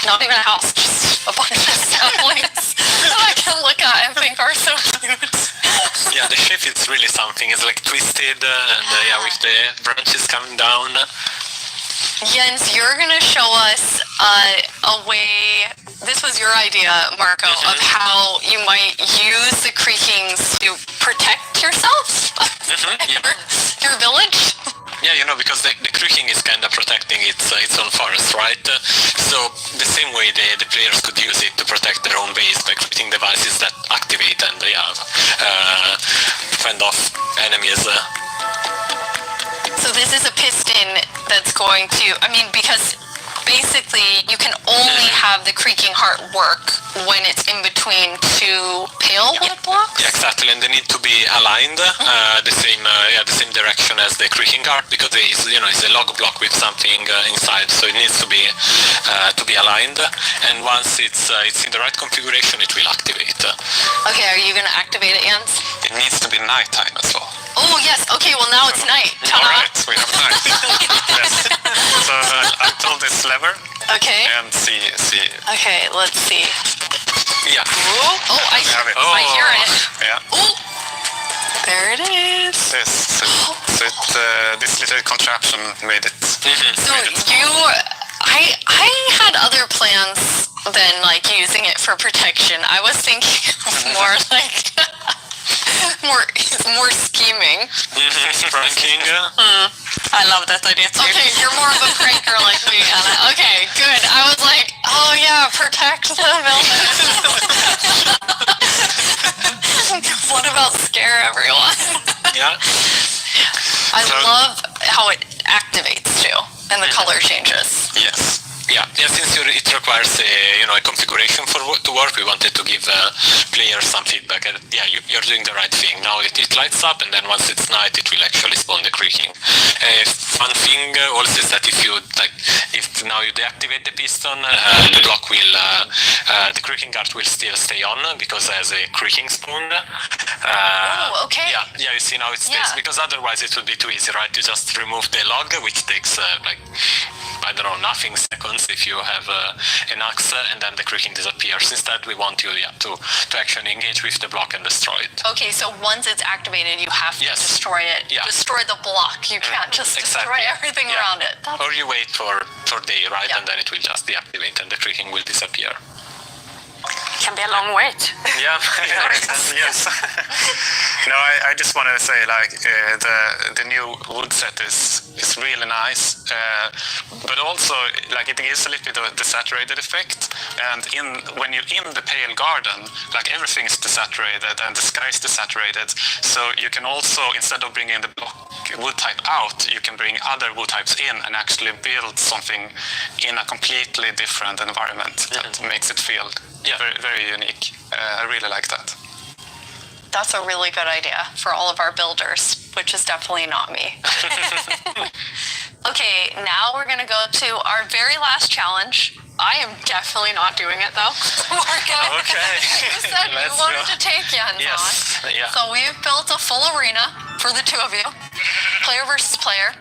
not even a house, just a bunch of saplings that I can look at and think are so cute. Yeah, the shape is really something. It's like twisted and with the branches coming down. Jens, you're going to show us a way, this was your idea, Marco, of how you might use the creakings to protect yourself, your village. Yeah, because the creaking is kind of protecting its own forest, right? So the same way the players could use it to protect their own base by creating devices that activate and fend off enemies. So this is a piston that's going to, because basically you can only have the creaking heart work when it's in between two pale wood blocks? Yeah, exactly, and they need to be aligned the same direction as the creaking heart because it's a log block with something inside, so it needs to be aligned. And once it's in the right configuration, it will activate. Okay, are you gonna activate it, Jens? It needs to be nighttime as well. Oh yes. Okay. Well, now it's night. All right, we have night. Yes. So I told this lever. Okay. And see. Okay. Let's see. Yeah. Oh, I have it. I hear it. Yeah. Oh. There it is. So this little contraption made it. So I had other plans than like using it for protection. I was thinking of more like more scheming. Pranking. I love that idea too. Okay, you're more of a pranker like me, Anna. Okay, good. I was like, oh yeah, protect the village. What about scare everyone? Yeah. I love how it activates too, and the color changes. Yes. Yeah, since it requires a configuration to work, we wanted to give players some feedback. You're doing the right thing. Now it lights up, and then once it's night, it will actually spawn the creaking. One thing also is that if now you deactivate the piston, the block will, the creaking guard will still stay on because it has a creaking spawn. Oh, okay. Yeah, you see now it stays because otherwise it would be too easy, right? You just remove the log, which takes nothing seconds if you have an axe, and then the creaking disappears. Instead, we want you to actually engage with the block and destroy it. Okay, so once it's activated, you have to destroy it. Yeah. Destroy the block. You can't just destroy everything around it. Or you wait for day, right? And then it will just deactivate and the creaking will disappear. Can be a long wait. Yeah, yes. No, I just want to say like the new wood set is really nice, but also like it gives a little bit of a desaturated effect. And when you're in the pale garden, like everything is desaturated and the sky is desaturated. So you can also, instead of bringing the block wood type out, you can bring other wood types in and actually build something in a completely different environment that makes it feel very, very unique. I really like that. That's a really good idea for all of our builders, which is definitely not me. Okay, now we're gonna go to our very last challenge. I am definitely not doing it though. Okay. You said you wanted to take Jens on. Yeah. So we've built a full arena for the two of you. Player versus player.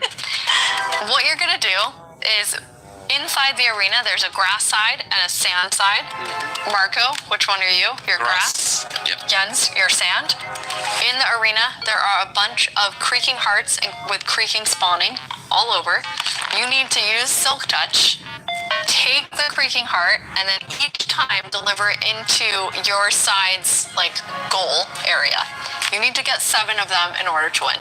What you're gonna do is inside the arena, there's a grass side and a sand side. Marco, which one are you? You're grass. Yep. Jens, you're sand. In the arena, there are a bunch of creaking hearts with creaking spawning all over. You need to use Silk Touch, take the creaking heart, and then each time deliver it into your side's like goal area. You need to get 7 of them in order to win.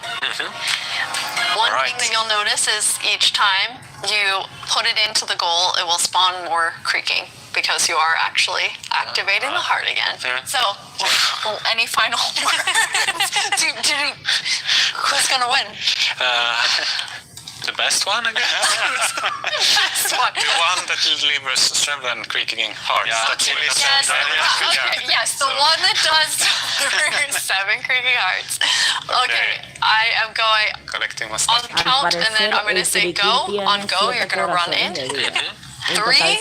One thing that you'll notice is each time you put it into the goal, it will spawn more creaking because you are actually activating the heart again. So, any final words? Who's gonna win? The best one, I guess. Best one. The one that delivers 7 creaking hearts. Yeah. That's what it Yes. says. Okay. Yes, the one that does 7 creaking hearts. Okay, I am going Collecting my on stuff. the count, and then I'm gonna say go. On go, you're gonna run in. 3,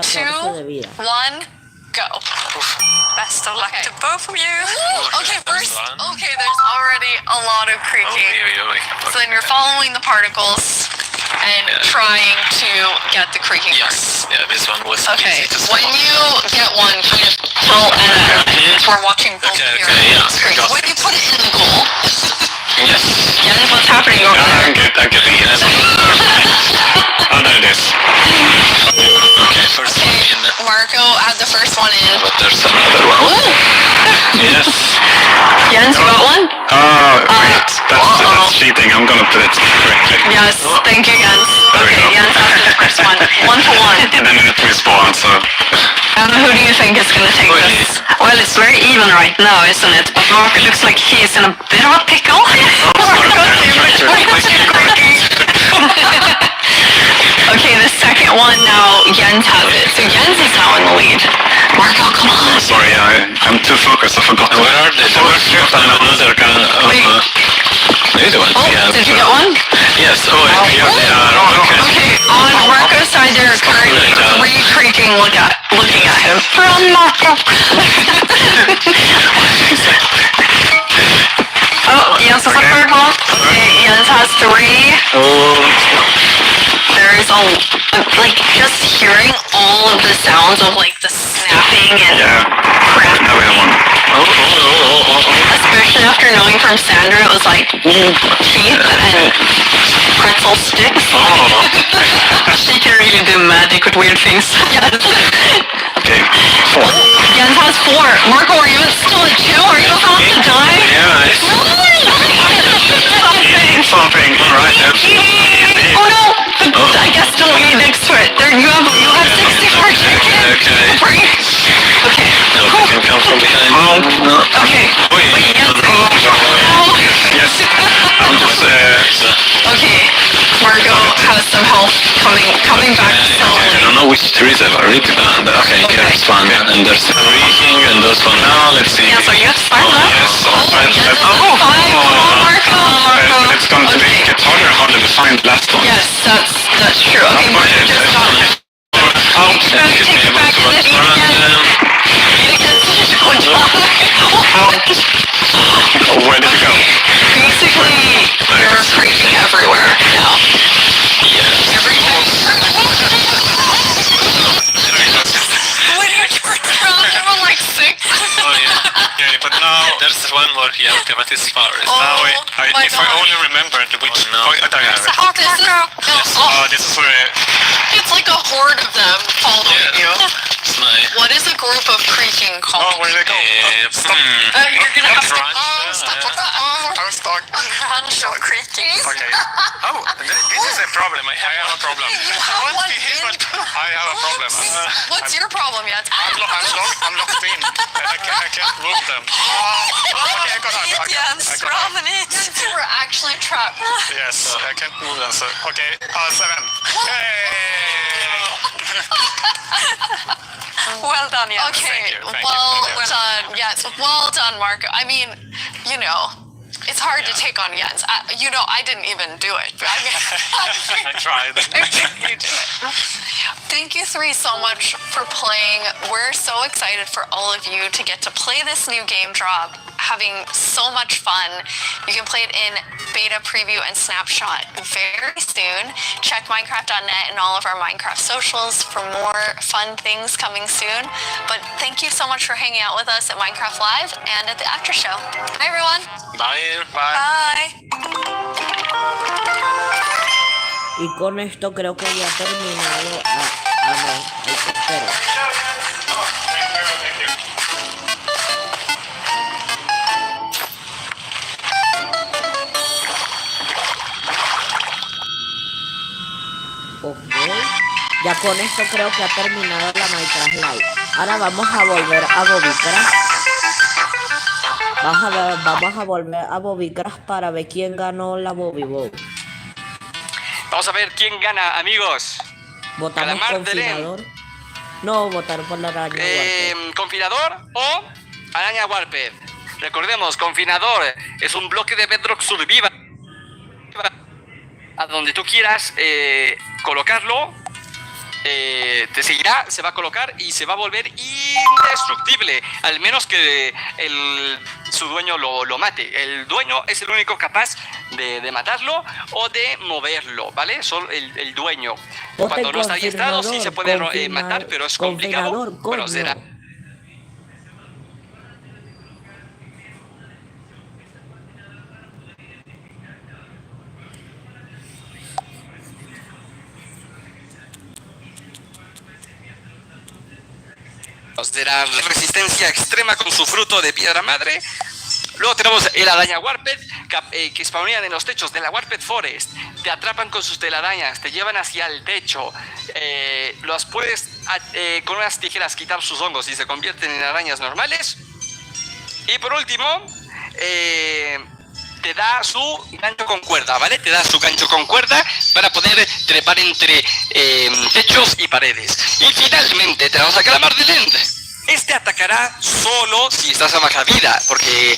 2, 1, go. Best of luck to both of you. Okay, first, there's already a lot of creaking. So then you're following the particles and trying to get the creaking parts. Yeah, this one was Okay, easy to when spot. you get one, kind of tell Anna, we're watching both of your screens. When you put it in the goal, Jens, what's happening over there? I'm getting it. Oh, there it is. Okay, first one in. Marco had the first one in. But there's another one. Yes. Jens, you got one? Oh, wait. That's cheating. I'm gonna put it correctly. Yes, thank you, Jens. Okay, Jens has the first one. 1 to 1. And then it respawned, so. Who do you think is going to take this? Well, it's very even right now, isn't it? But Marco looks like he's in a bit of a pickle. Okay, the second one now, Jens has it. So Jens is now in the lead. Marco, come on. Sorry, I'm too focused. I forgot. Where are they? There were 2 of them. Another kind of. They're the ones. Did you get one? Yes. Okay. Okay, on Marco's side, there are currently 3 creaking looking at him. Run, Marco! Jens has a third one. Okay, Jens has 3. There is like, just hearing all of the sounds of like the snapping and crap. Especially after knowing from Sandra, it was like teeth and pretzel sticks. She can really do magic with weird things. Okay, 4. Jens has 4. Marco, are you still at 2? Are you about to die? Yeah, something. Alright. Oh no! I guess don't be next to it. There, you have 60 hearts. Okay. Bring it. Okay. No, they can come from behind. No. Okay. Wait, Yes. I'm just. Okay. Marco has some health coming back slowly. I don't know which trees I've already banned. Okay, there's one. And there's creaking and those one. Now let's see. Yeah, so you have 5 left. Yes, Marco. It's going to get harder and harder to find the last one. Yes, that's true. Okay, Marco just got it. Take it back and then eat again. Where did you go? Basically, you're creaking everywhere now. Every time. When you turn around, there were like 6. Oh yeah. Okay, but now there's one more here. Okay, but it's far. Oh my if I God. only remembered which point I have it. How does it? This is where It's like a horde of them following you. it's nice. What is a group of creaking called? Oh, where did they go? Stop. You're gonna have to Crunch, stop. I'm stuck. A crunch of creaking. Okay. Oh, this is a problem. I have a problem. I want to be here, but I have a problem. What's your problem yet? I'm locked in. I can't move them. Okay, I got on. Yes, Robin, you were actually trapped. Yes, I can't move them. So, okay, 7. Well done, yeah. Okay, Thank you. well done. Yes, well done, Marco. I mean, you know, it's hard to take on Jens. I didn't even do it. But I mean, I tried. you did it. Thank you three so much for playing. We're so excited for all of you to get to play this new game drop, having so much fun. You can play it in beta preview and snapshot very soon. Check Minecraft.net and all of our Minecraft socials for more fun things coming soon. But thank you so much for hanging out with us at Minecraft Live and at the after show. Bye everyone. Bye. Bye. Y con esto creo que ya ha terminado. No, espera. Ok. Ya con esto creo que ha terminado la Minecraft Live. Ahora vamos a volver a Bobbycraft. Vamos a volver a Bobbycraft para ver quién ganó la Bobby Bow. Vamos a ver quién gana, amigos. ¿Votamos Calamar de confinador? No, votar por la araña Warped. ¿Confinador o araña Warped? Recordemos, confinador es un bloque de Bedrock Survival a donde tú quieras colocarlo. Te seguirá, se va a colocar y se va a volver indestructible, al menos que su dueño lo mate. El dueño es el único capaz de matarlo o de moverlo, ¿vale? Solo el dueño. Cuando no está adiestrado sí se puede matar, pero es complicado. Bueno, será. De la resistencia extrema con su fruto de piedra madre. Luego tenemos el araña Warped, que spawnean en los techos de la Warped Forest. Te atrapan con sus telarañas, te llevan hacia el techo. Los puedes con unas tijeras quitar sus hongos y se convierten en arañas normales. Y por último, te da su gancho con cuerda, ¿vale? Te da su gancho con cuerda para poder trepar entre techos y paredes. Y finalmente tenemos a Calamar de Lend. Este atacará solo si estás a baja vida, porque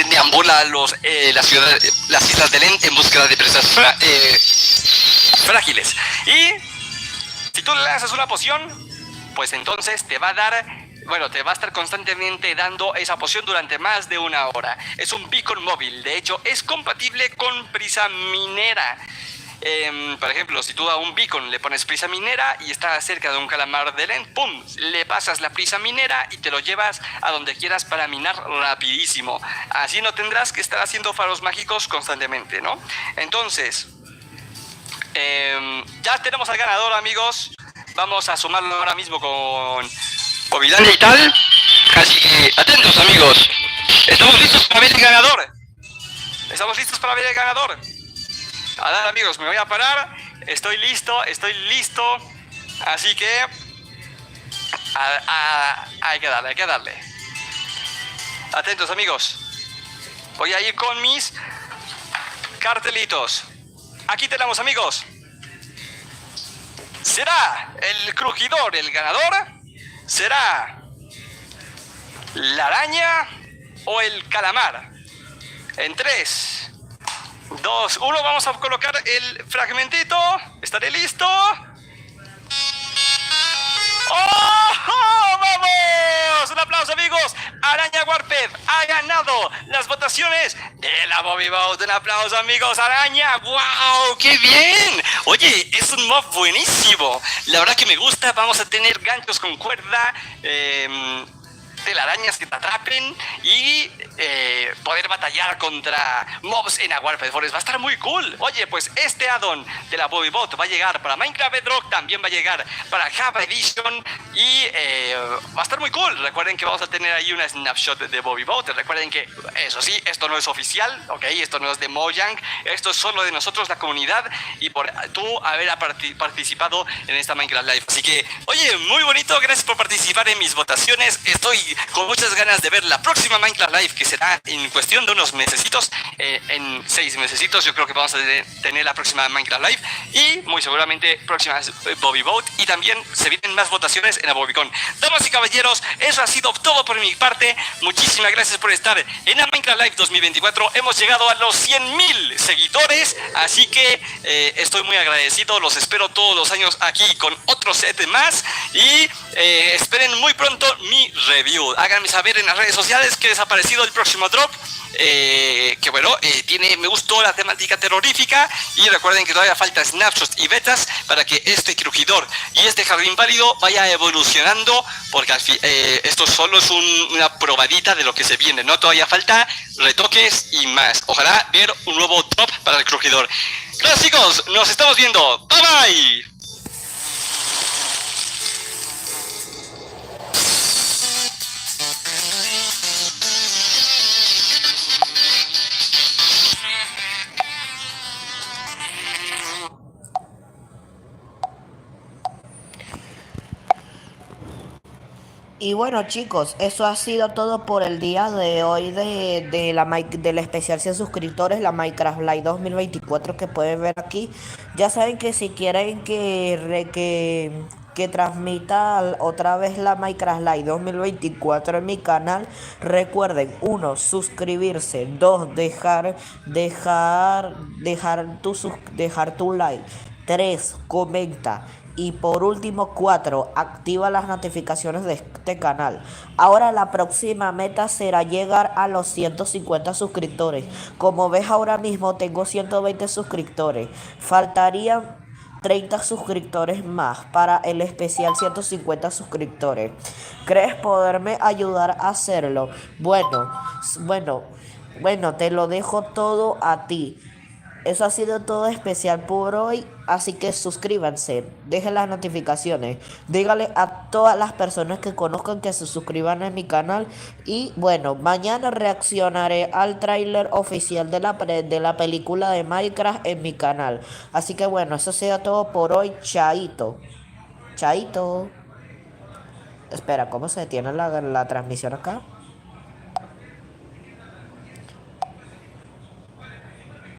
deambula las islas de Lend en búsqueda de presas frágiles. Y si tú le lanzas una poción, pues entonces te va a dar... Bueno, te va a estar constantemente dando esa poción durante más de 1 hora. Es un beacon móvil, de hecho es compatible con prisa minera. Por ejemplo, si tú a un beacon le pones prisa minera y está cerca de un calamar de Lend, ¡pum!, le pasas la prisa minera y te lo llevas a donde quieras para minar rapidísimo. Así no tendrás que estar haciendo faros mágicos constantemente, ¿no? Entonces, ya tenemos al ganador, amigos. Vamos a sumarlo ahora mismo con Povidania y tal. Así que atentos, amigos. Estamos listos para ver el ganador. Estamos listos para ver el ganador. A ver, amigos, me voy a parar. Estoy listo. Así que hay que darle. Atentos, amigos. Voy a ir con mis cartelitos. Aquí tenemos, amigos. ¿Será el crujidor el ganador? ¿Será la araña o el calamar? En 3, 2, 1, vamos a colocar el fragmentito. ¿Estaré listo? ¡Oh! ¡Vamos! Un aplauso, amigos. Araña Warped ha ganado las votaciones de la Bobby Boat. Un aplauso, amigos. Araña, ¡wow! ¡Qué bien! Oye, es un mob buenísimo. La verdad que me gusta. Vamos a tener ganchos con cuerda. telarañas que te atrapen y poder batallar contra mobs en Warped Forest. Va a estar muy cool. Oye, pues este add-on de la Bobby Bot va a llegar para Minecraft Bedrock, también va a llegar para Java Edition y va a estar muy cool. Recuerden que vamos a tener ahí una snapshot de Bobby Bot. Recuerden que, eso sí, esto no es oficial, ¿ok? Esto no es de Mojang, esto es solo de nosotros, la comunidad, y por tú haber participado en esta Minecraft Live. Así que, oye, muy bonito, gracias por participar en mis votaciones. Estoy con muchas ganas de ver la próxima Minecraft Live, que será en cuestión de unos mesecitos, en 6 mesecitos yo creo que vamos a tener la próxima Minecraft Live y muy seguramente próximas Bobby Vote, y también se vienen más votaciones en la BobbyCon. Damas y caballeros, eso ha sido todo por mi parte. Muchísimas gracias por estar en la Minecraft Live 2024. Hemos llegado a los 100,000 seguidores, así que estoy muy agradecido. Los espero todos los años aquí con otro set más y esperen muy pronto mi review. Háganme saber en las redes sociales qué les ha parecido el próximo drop. Que bueno, me gustó la temática terrorífica, y recuerden que todavía falta snapshots y betas para que este crujidor y este jardín válido vaya evolucionando, porque esto solo es una probadita de lo que se viene, ¿no? Todavía falta retoques y más. Ojalá ver un nuevo drop para el crujidor. Gracias, chicos, nos estamos viendo. Bye bye. Y bueno, chicos, eso ha sido todo por el día de hoy del especial 100 suscriptores, la Minecraft Live 2024 que pueden ver aquí. Ya saben que si quieren que transmita otra vez la Minecraft Live 2024 en mi canal, recuerden: 1, suscribirse; 2, dejar tu like; 3, comenta; y por último, 4, activa las notificaciones de este canal. Ahora la próxima meta será llegar a los 150 suscriptores. Como ves, ahora mismo tengo 120 suscriptores. Faltarían 30 suscriptores más para el especial 150 suscriptores. ¿Crees poderme ayudar a hacerlo? Bueno, te lo dejo todo a ti. Eso ha sido todo especial por hoy, así que suscríbanse, dejen las notificaciones, díganle a todas las personas que conozcan que se suscriban a mi canal. Y bueno, mañana reaccionaré al tráiler oficial de la película de Minecraft en mi canal. Así que bueno, eso ha sido todo por hoy. Chaito. Chaito. Espera, ¿cómo se detiene la transmisión acá?